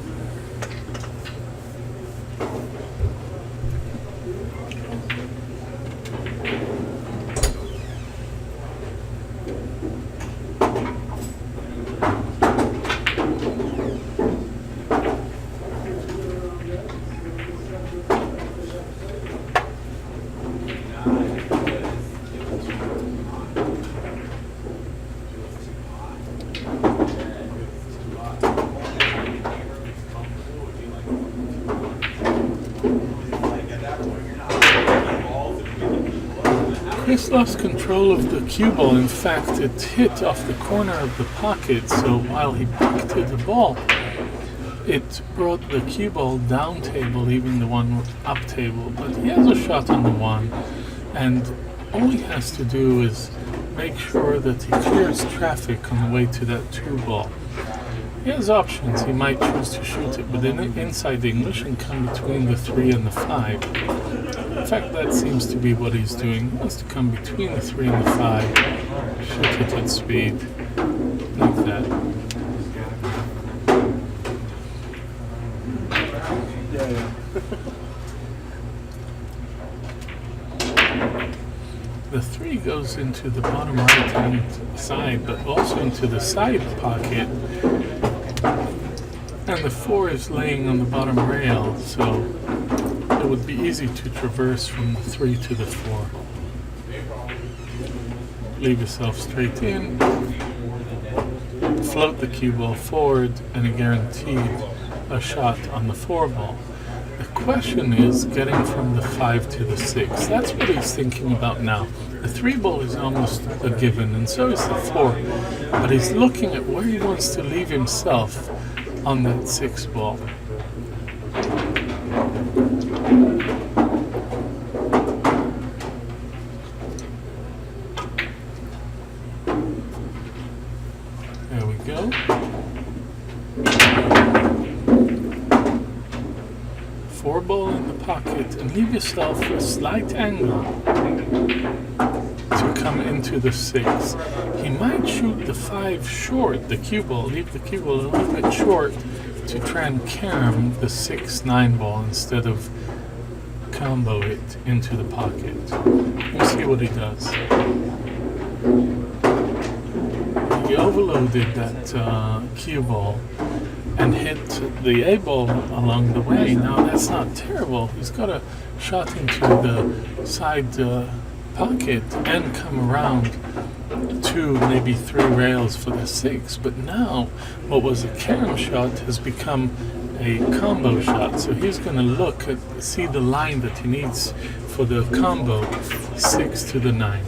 Speaker 3: Chris lost control of the cue ball. In fact, it hit off the corner of the pocket, so while he pocketed the ball, it brought the cue ball down table, leaving the 1 up table. But he has a shot on the 1, and all he has to do is make sure that he clears traffic on the way to that 2 ball. He has options. He might choose to shoot it within inside English and come between the 3 and the 5. In fact, that seems to be what he's doing. He wants to come between the 3 and the 5, shoot it at speed, like that. The 3 goes into the bottom right-hand side, but also into the side pocket. And the 4 is laying on the bottom rail, so it would be easy to traverse from the 3 to the 4. Leave yourself straight in, float the cue ball forward, and a guaranteed a shot on the 4 ball. The question is getting from the 5 to the 6. That's what he's thinking about now. The 3 ball is almost a given, and so is the 4. But he's looking at where he wants to leave himself on that 6 ball. There we go. 4 ball in the pocket, and leave yourself a slight angle to come into the 6. He might shoot the 5 short, the cue ball, leave the cue ball a little bit short to try and carom the 6-9 ball instead of combo it into the pocket. We'll see what he does. He overloaded that cue ball and hit the A ball along the way. Now that's not terrible. He's got a shot into the side pocket and come around 2, maybe 3 rails for the 6. But now what was a carom shot has become a combo shot. So he's going to look at, see the line that he needs for the combo 6 to the 9.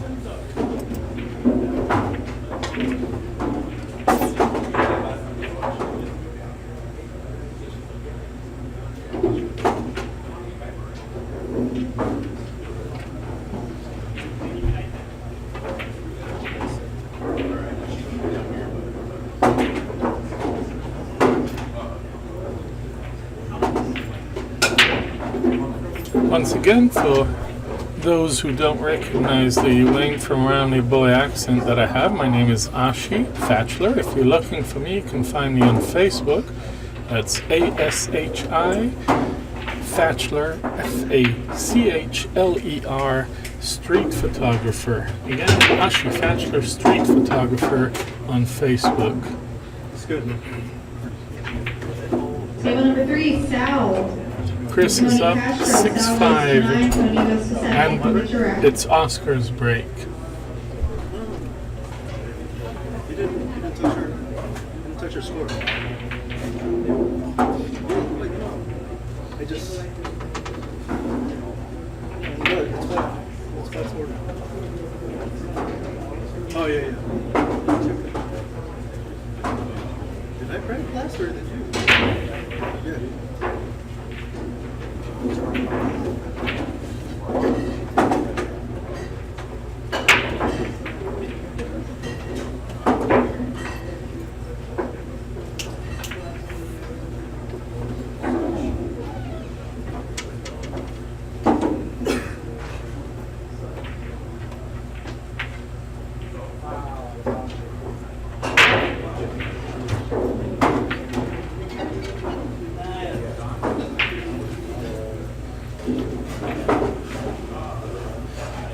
Speaker 3: once again, for those who don't recognize the Wayne from Around the Boy accent that I have, my name is Ashi Fatchler. If you're looking for me, you can find me on Facebook. That's ASHI Fatchler, FACHLER, street photographer. Again, Ashi Fatchler, street photographer on Facebook.
Speaker 5: It's good.
Speaker 1: Table number 3, Sal.
Speaker 3: Chris is
Speaker 1: Tony
Speaker 3: up
Speaker 1: Castro. Sal goes to 9,
Speaker 3: 6-5,
Speaker 1: Tony goes to 7. Come get your rack.
Speaker 3: it's Oscar's break.
Speaker 5: You didn't touch your score. I just. Good, it's flat. It's flat score. Oh, yeah. Did I break last or did you? Yeah.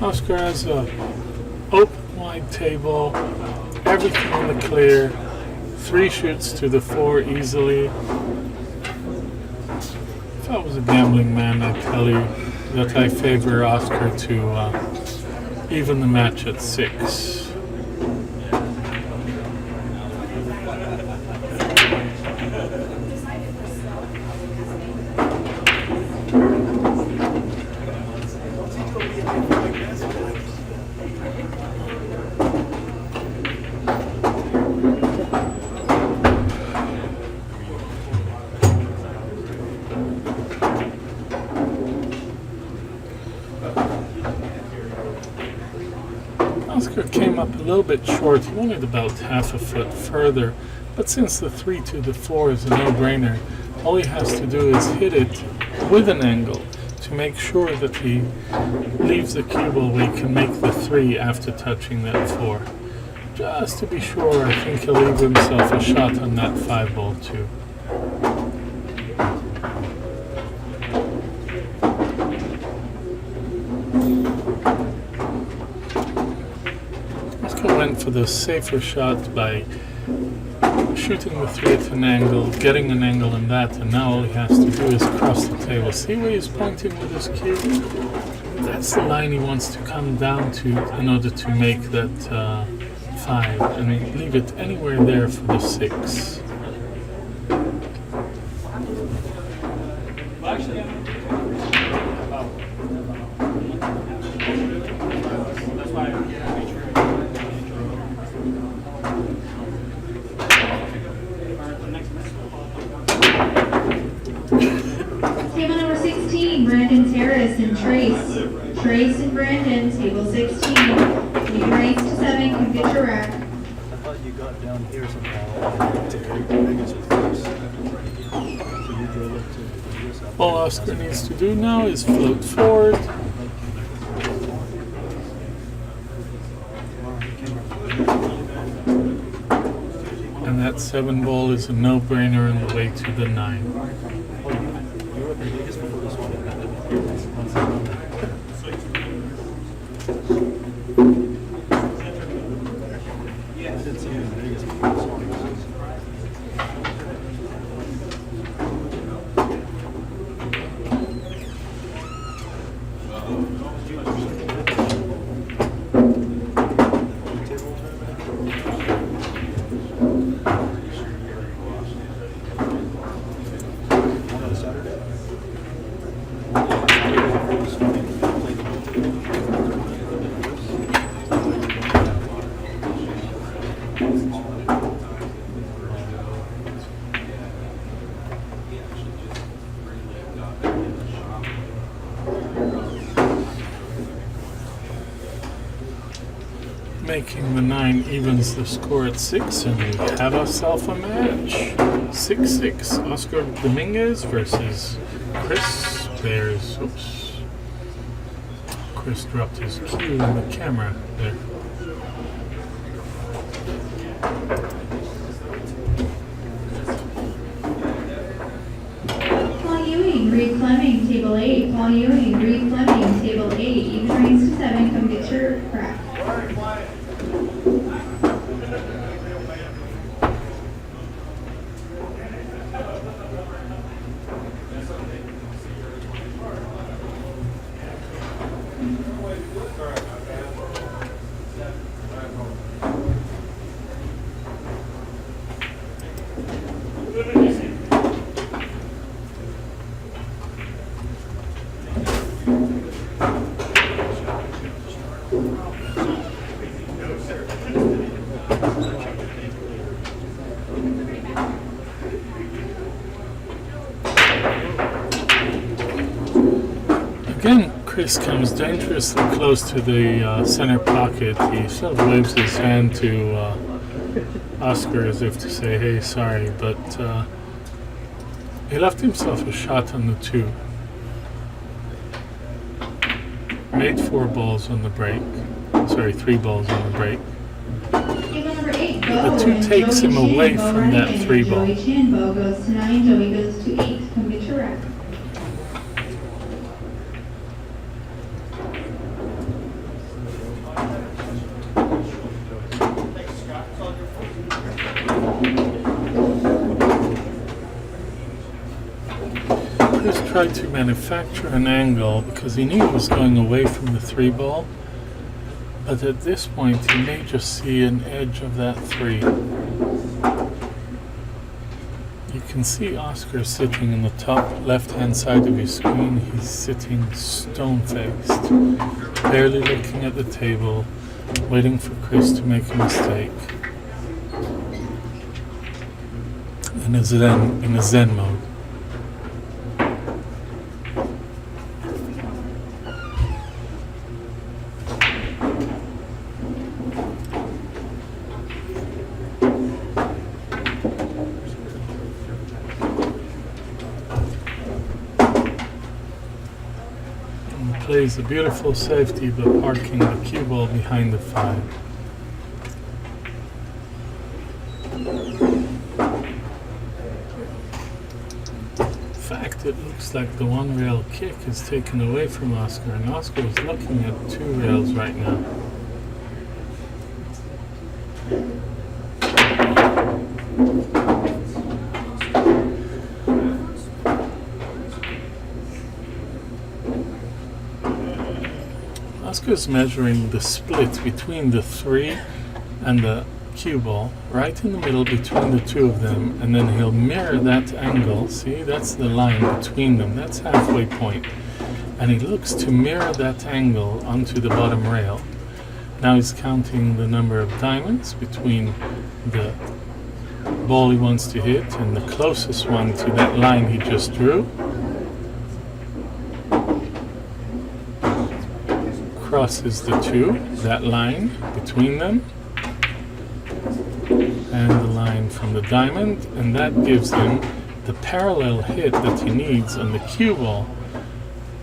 Speaker 3: Oscar has a open wide table, everything in the clear, 3 shoots to the 4 easily. If I was a gambling man, I'd tell you that I favor Oscar to even the match at 6. Oscar came up a little bit short. He wanted about half a foot further, but since the 3 to the 4 is a no-brainer, all he has to do is hit it with an angle to make sure that he leaves the cue ball where he can make the 3 after touching that 4. Just to be sure, I think he'll leave himself a shot on that 5 ball too. Went for the safer shot by shooting the 3 at an angle, getting an angle in that, and now all he has to do is cross the table. See where he's pointing with his cue? That's the line he wants to come down to in order to make that 5, and leave it anywhere there for the 6.
Speaker 1: Table number 16, Brandon Terrace and Trace. Trace and Brandon, table 16. You can raise to 7, come get your rack.
Speaker 4: I thought you got down here somehow. To Vegas with first. So you drove up to this.
Speaker 3: All Oscar needs to do now is float forward. And that 7 ball is a no-brainer on the way to the 9.
Speaker 4: You were up in Vegas before this one? I did see you in Vegas before this one.
Speaker 3: Making the 9 evens the score at 6, and we have ourselves a match. 6-6, Oscar Dominguez versus Chris Byers. Oops. Chris dropped his cue in the camera there.
Speaker 1: Paul Ewing, Reed Fleming, table 8. Paul Ewing, Reed Fleming, table 8. Even raised to 7, come get your crack.
Speaker 3: Again, Chris comes dangerously close to the center pocket. He sort of waves his hand to Oscar as if to say, hey, sorry, but he left himself a shot on the 2. Made 4 balls on the break. Sorry, 3 balls on the break.
Speaker 1: Table number 8,
Speaker 3: The
Speaker 1: Bo.
Speaker 3: 2
Speaker 1: and
Speaker 3: takes
Speaker 1: Joey
Speaker 3: him
Speaker 1: Chin,
Speaker 3: away
Speaker 1: Bo
Speaker 3: from that
Speaker 1: running,
Speaker 3: 3 ball.
Speaker 1: Joey Chin, Bo goes to 9, Joey goes to 8. Come get your rack.
Speaker 3: Chris tried to manufacture an angle because he knew he was going away from the 3 ball. But at this point, he may just see an edge of that 3. You can see Oscar sitting in the top left-hand side of your screen. He's sitting stone-faced, barely looking at the table, waiting for Chris to make a mistake. In a zen mode. Plays a beautiful safety by parking the cue ball behind the 5. In fact, it looks like the 1 rail kick is taken away from Oscar, and Oscar is looking at 2 rails right now. Oscar's measuring the split between the 3 and the cue ball, right in the middle between the 2 of them, and then he'll mirror that angle. See, that's the line between them, that's halfway point. And he looks to mirror that angle onto the bottom rail. Now he's counting the number of diamonds between the ball he wants to hit and the closest one to that line he just drew. Crosses the 2, that line between them, and the line from the diamond, and that gives him the parallel hit that he needs on the cue ball,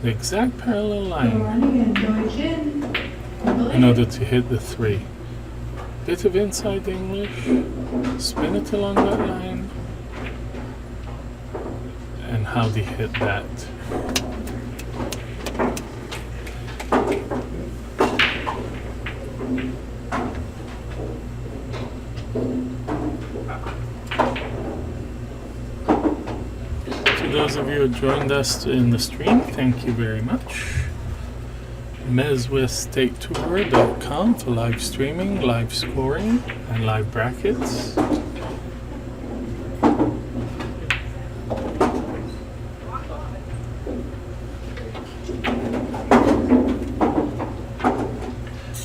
Speaker 3: the exact parallel
Speaker 1: Bo
Speaker 3: line
Speaker 1: running, Joey Chin, table 8.
Speaker 3: in order to hit the 3. Bit of inside English, spin it along that line, and how do you hit that? To those of you who joined us in the stream, thank you very much. MESWestStateTour.com for live streaming, live scoring, and live brackets.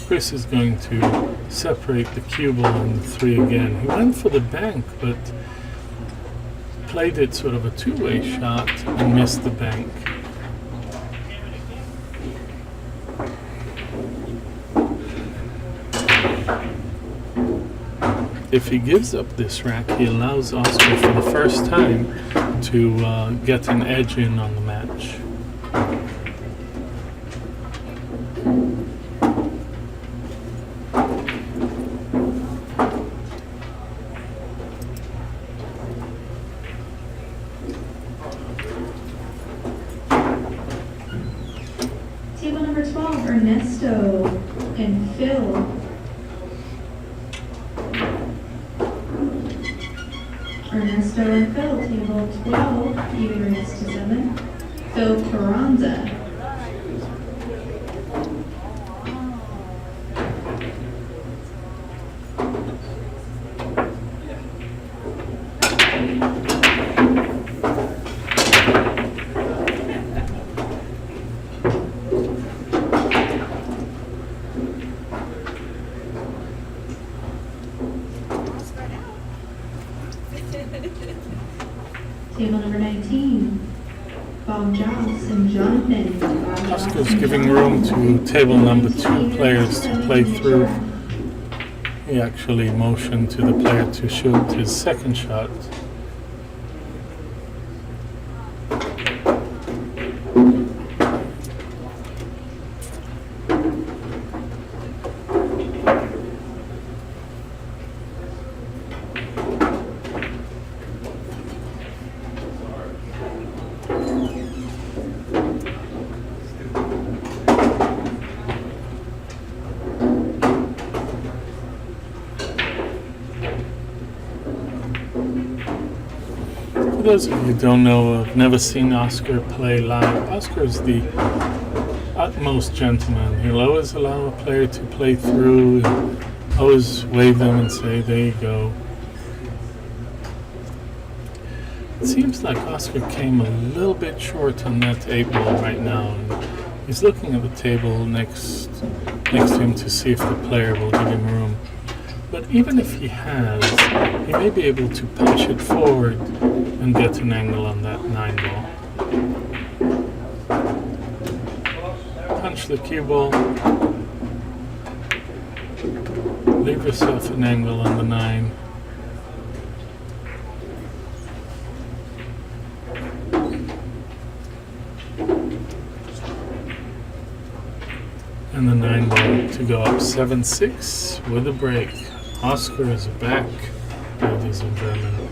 Speaker 3: Chris is going to separate the cue ball and the 3 again. He went for the bank, but played it sort of a 2-way shot and missed the bank. If he gives up this rack, he allows Oscar for the first time to get an edge in on the match.
Speaker 1: Ernesto and Phil. Ernesto and Phil, table 12, even raised to 7. Phil Carranza. Table number 19, Bob Joss and Jonathan. Bob
Speaker 3: Oscar's
Speaker 1: Joss and
Speaker 3: giving
Speaker 1: Jonathan.
Speaker 3: room to table number 2
Speaker 1: 19,
Speaker 3: players to
Speaker 1: even
Speaker 3: play
Speaker 1: raised to
Speaker 3: through.
Speaker 1: 7.
Speaker 3: He actually motioned to the player to shoot his second shot. For those of you who don't know, I've never seen Oscar play live. Oscar is the utmost gentleman. He'll always allow a player to play through and always wave them and say, there you go. It seems like Oscar came a little bit short on that 8-ball right now. And he's looking at the table next to him to see if the player will give him room. But even if he has, he may be able to punch it forward and get an angle on that 9-ball. Punch the cue ball. Leave yourself an angle on the 9. And the 9-ball to go up 7-6 with a break. Oscar is back, ladies and gentlemen.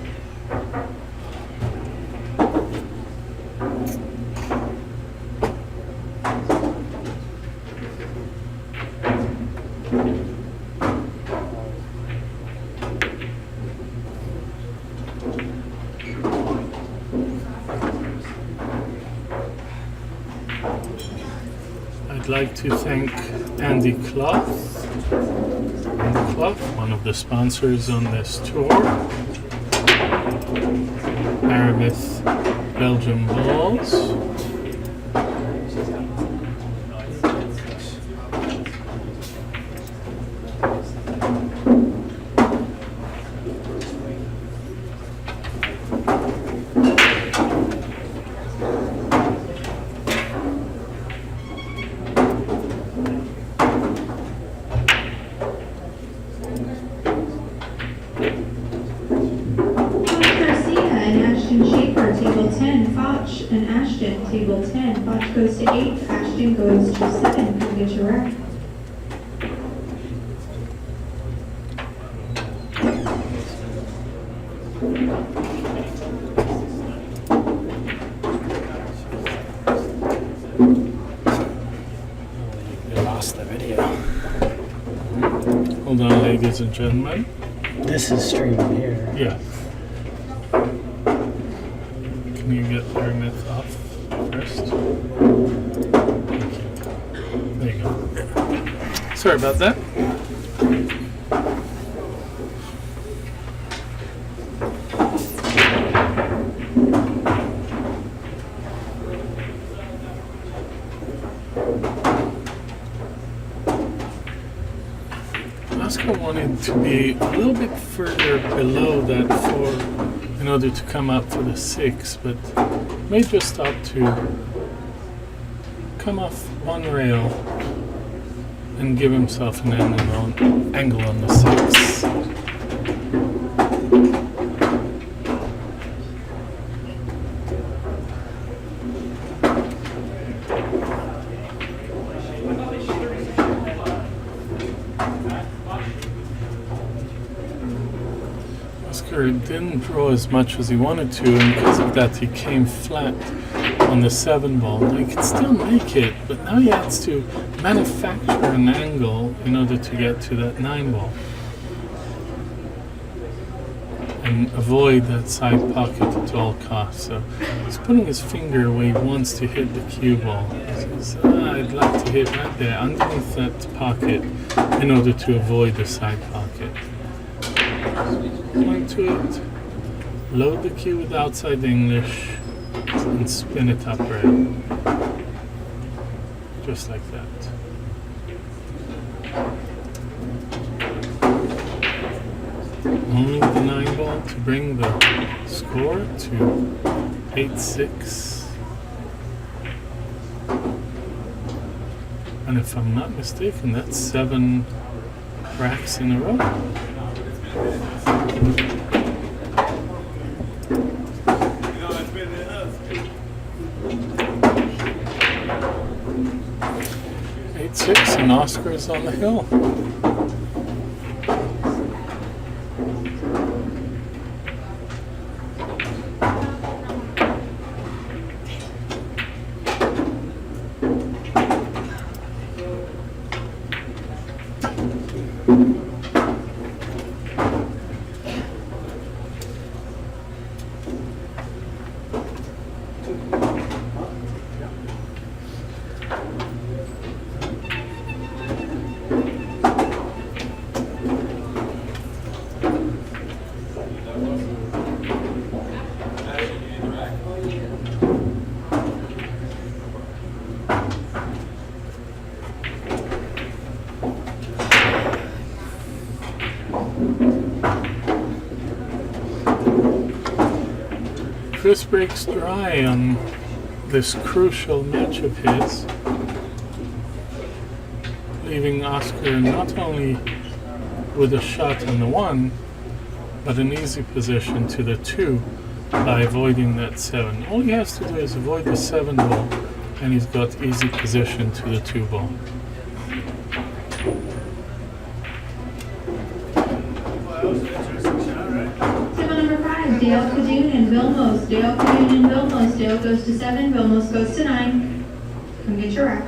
Speaker 3: I'd like to thank Andy Clough, one of the sponsors on this tour. Aramith Belgium balls.
Speaker 1: Table 10, Foch and Ashton, table 10. Foch goes to 8, Ashton goes to 7. Come get your rack.
Speaker 4: You lost the video.
Speaker 3: Hold on, ladies and gentlemen.
Speaker 4: This is streaming here.
Speaker 3: Yeah. Can you get Aramith off first? Thank you. There you go. Sorry about that. Oscar wanted to be a little bit further below that 4 in order to come up for the 6, but may just opt to come off one rail and give himself an angle on the 6. Oscar didn't draw as much as he wanted to, and because of that he came flat on the 7 ball. Now he can still make it, but now he has to manufacture an angle in order to get to that 9 ball. And avoid that side pocket at all costs. So he's putting his finger where he wants to hit the cue ball. He says, I'd like to hit right there underneath that pocket in order to avoid the side pocket. Point to it, load the cue with outside English, and spin it up rail. Just like that. Only the 9 ball to bring the score to 8-6. And if I'm not mistaken, that's 7 cracks in a row. And Oscar's on the hill. Chris breaks dry on this crucial match of his, leaving Oscar not only with a shot on the 1, but an easy position to the 2 by avoiding that 7. All he has to do is avoid the 7 ball, and he's got easy position to the 2 ball.
Speaker 1: Dale Kadoon and Vilmos. Dale Kadoon and Vilmos. Dale goes to 7, Vilmos goes to 9. Come get your rack.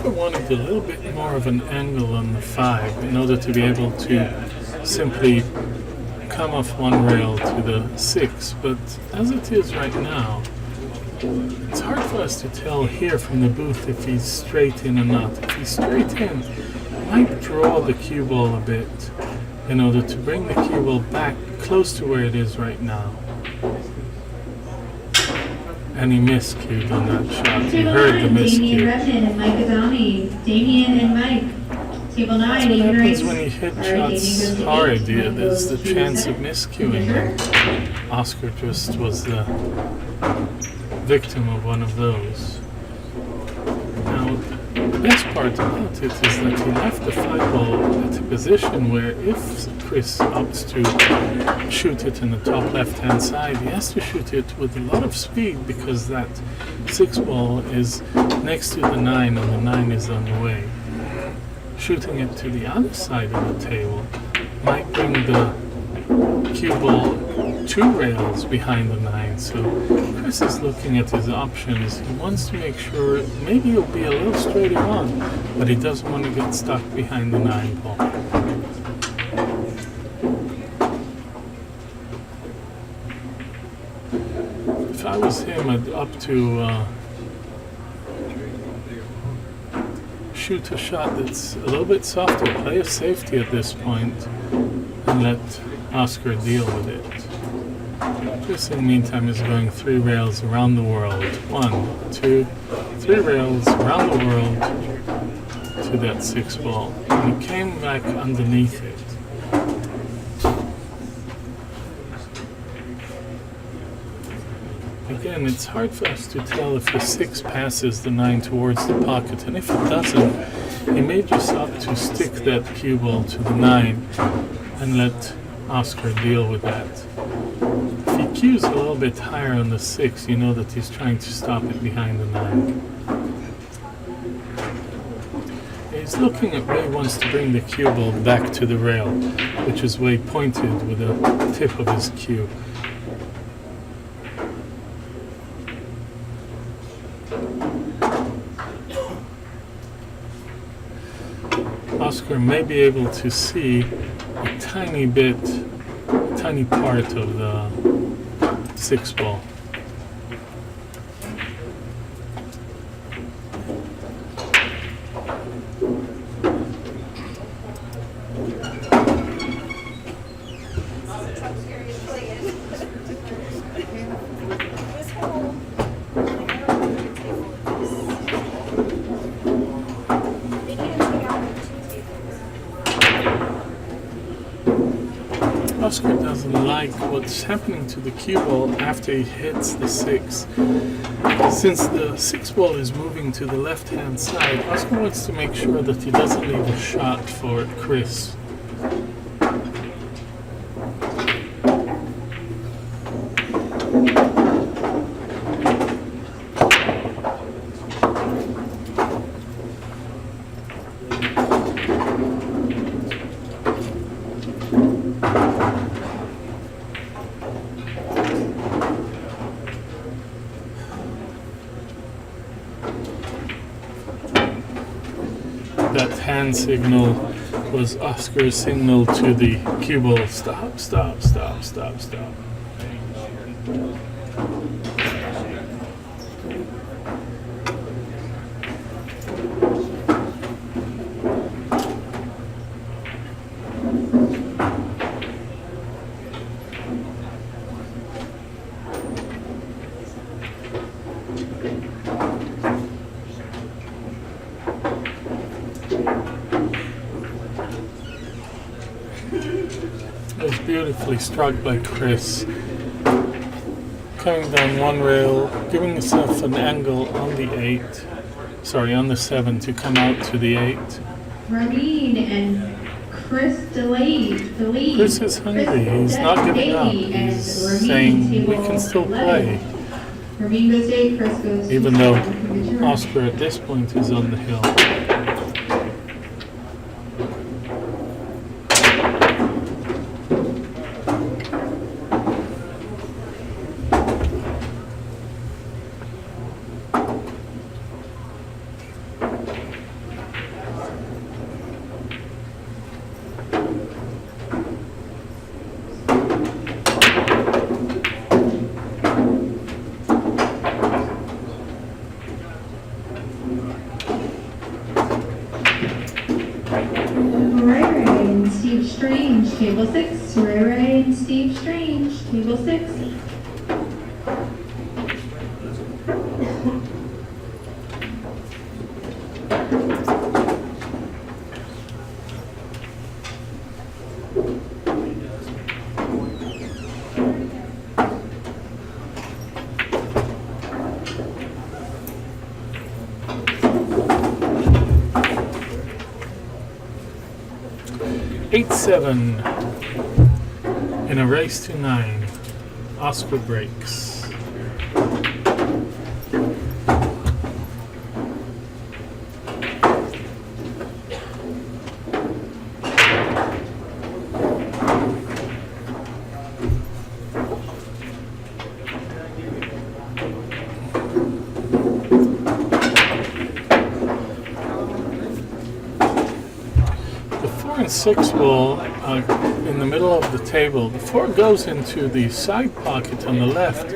Speaker 3: Wanted a little bit more of an angle on the 5 in order to be able to simply come off one rail to the 6, but as it is right now, it's hard for us to tell here from the booth if he's straight in or not. If he's straight in, he might draw the cue ball a bit in order to bring the cue ball back close to where it is right now. And he miscued on that shot. He heard the miscue.
Speaker 1: Damien Redmond and Mike Adami. Damien and Mike. Table 9.
Speaker 3: That's what happens when you hit shots hard. There's the chance of miscuing. Oscar just was the victim of one of those. Now, the best part about it is that he left the 5 ball at a position where if Chris opts to shoot it in the top left-hand side, he has to shoot it with a lot of speed because that 6 ball is next to the 9 and the 9 is on the way. Shooting it to the other side of the table might bring the cue ball 2 rails behind the 9. So Chris is looking at his options. He wants to make sure maybe he'll be a little straighter on, but he doesn't want to get stuck behind the 9 ball. If I was him, I'd opt to shoot a shot that's a little bit softer, play a safety at this point, and let Oscar deal with it. Chris, in the meantime, is going 3 rails around the world. 1, 2, 3 rails around the world to that 6 ball. And he came back underneath it. Again, it's hard for us to tell if the 6 passes the 9 towards the pocket, and if it doesn't, he may just opt to stick that cue ball to the 9 and let Oscar deal with that. If he cues a little bit higher on the 6, you know that he's trying to stop it behind the 9. He's looking at where he wants to bring the cue ball back to the rail, which is where he pointed with the tip of his cue. Oscar may be able to see a tiny part of the 6 ball. Oscar doesn't like what's happening to the cue ball after he hits the 6. Since the 6 ball is moving to the left-hand side, Oscar wants to make sure that he doesn't leave a shot for Chris. That hand signal was Oscar's signal to the cue ball. Stop, stop, stop, stop, stop. It was beautifully struck by Chris. Coming down 1 rail, giving himself an angle on the 8. Sorry, on the 7 to come out to the 8.
Speaker 1: Ramin and Chris delayed.
Speaker 3: Chris is hungry. He's not giving up. He's saying we can still play.
Speaker 1: Ramin goes to 8, Chris goes to
Speaker 3: Even though
Speaker 1: 7. Come get your
Speaker 3: Oscar at this point is on the hill.
Speaker 1: Steve Strange, table 6. Ray and Steve Strange, table 6.
Speaker 3: Eight, 7 in a race to 9. Oscar breaks. The 4 and 6 ball in the middle of the table. The 4 goes into the side pocket on the left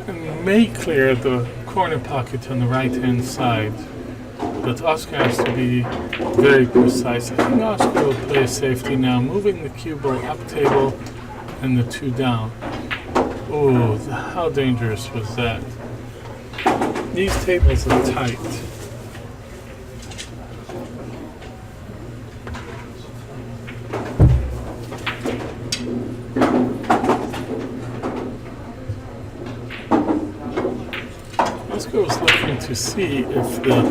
Speaker 3: and may clear the corner pocket on the right hand side. But Oscar has to be very precise. I think Oscar will play a safety now, moving the cue ball up table and the 2 down. Oh, how dangerous was that? These tables are tight. Oscar was looking to see if the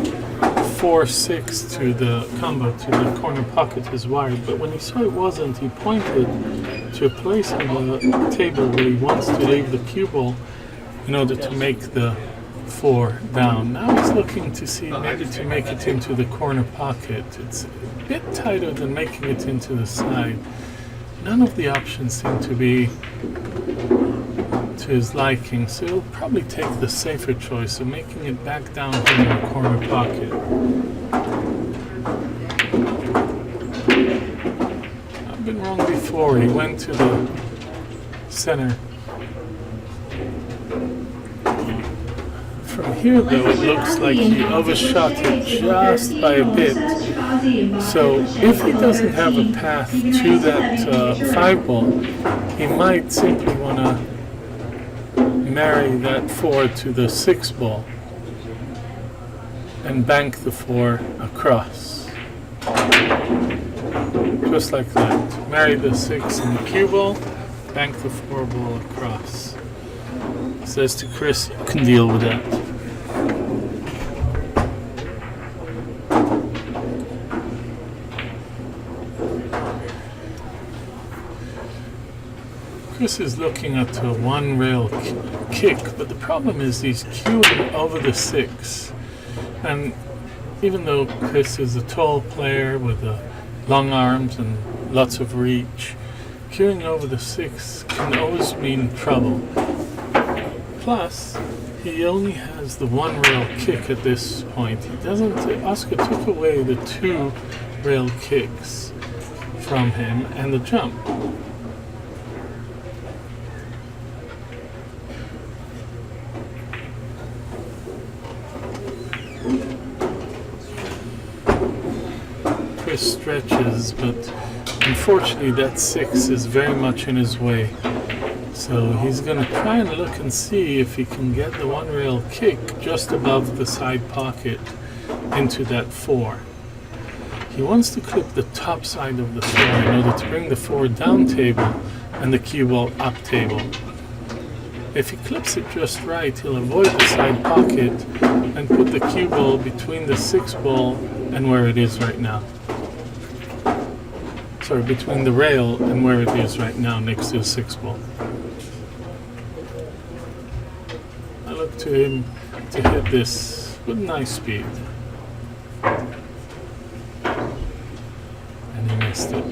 Speaker 3: 4-6 to the combo to the corner pocket is wired, but when he saw it wasn't, he pointed to a place on the table where he wants to leave the cue ball in order to make the 4 down. Now he's looking to see maybe to make it into the corner pocket. It's a bit tighter than making it into the side. None of the options seem to be to his liking, so he'll probably take the safer choice of making it back down in the corner pocket. I've been wrong before. He went to the center. From here, though, it looks like he overshot it just by a bit. So if he doesn't have a path to that 5 ball, he might simply want to marry that 4 to the 6 ball and bank the 4 across. Just like that. Marry the 6 in the cue ball, bank the 4 ball across. Says to Chris, you can deal with that. Chris is looking at a 1 rail kick, but the problem is he's cueing over the 6. And even though Chris is a tall player with long arms and lots of reach, cueing over the 6 can always mean trouble. Plus, he only has the 1 rail kick at this point. He doesn't. Oscar took away the 2 rail kicks from him and the jump. Chris stretches, but unfortunately that 6 is very much in his way. So he's going to try and look and see if he can get the 1 rail kick just above the side pocket into that 4. He wants to clip the top side of the 4 in order to bring the 4 down table and the cue ball up table. If he clips it just right, he'll avoid the side pocket and put the cue ball between the 6 ball and where it is right now. Sorry, between the rail and where it is right now next to the 6 ball. I look to him to hit this with nice speed. And he missed it.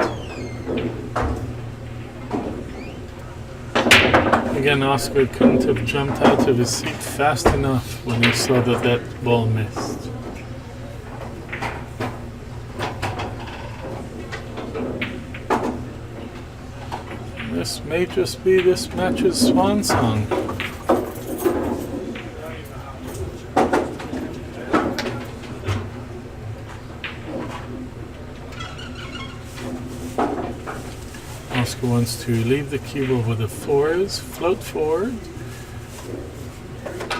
Speaker 3: Again, Oscar couldn't have jumped out of his seat fast enough when he saw that that ball missed. This may just be this match's swan song. Oscar wants to leave the cue ball with the 4s, float forward,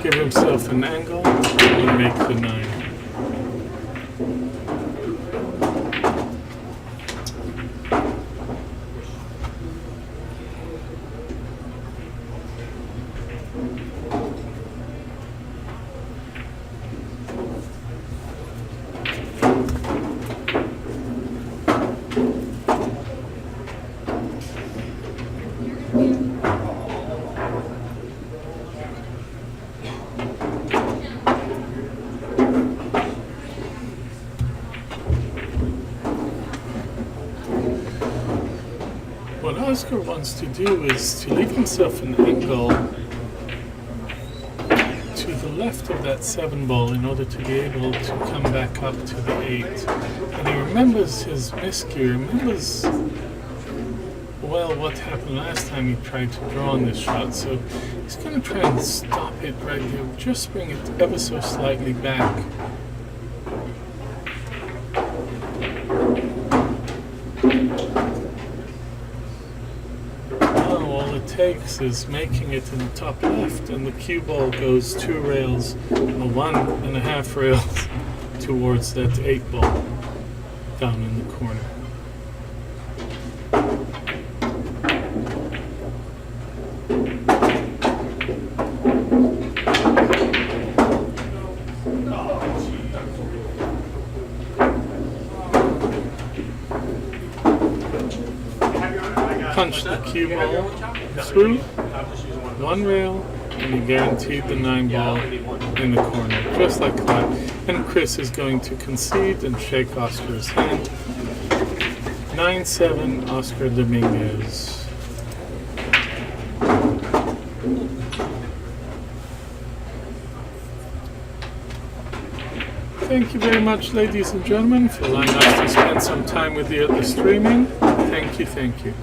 Speaker 3: give himself an angle, and make the 9. What Oscar wants to do is to leave himself an angle to the left of that 7 ball in order to be able to come back up to the 8. And he remembers his miscue, he remembers well what happened last time he tried to draw on this shot. So he's going to try and stop it right here, just bring it ever so slightly back. it takes is making it in the top left, and the cue ball goes 2 rails, or 1.5 rails towards that 8 ball down in the corner. Punch the cue ball through 1 rail, and you guaranteed the 9 ball in the corner, just like that. And Chris is going to concede and shake Oscar's hand. 9-7, Oscar Dominguez. Thank you very much, ladies and gentlemen, for allowing us to spend some time with you at the streaming. Thank you, thank you.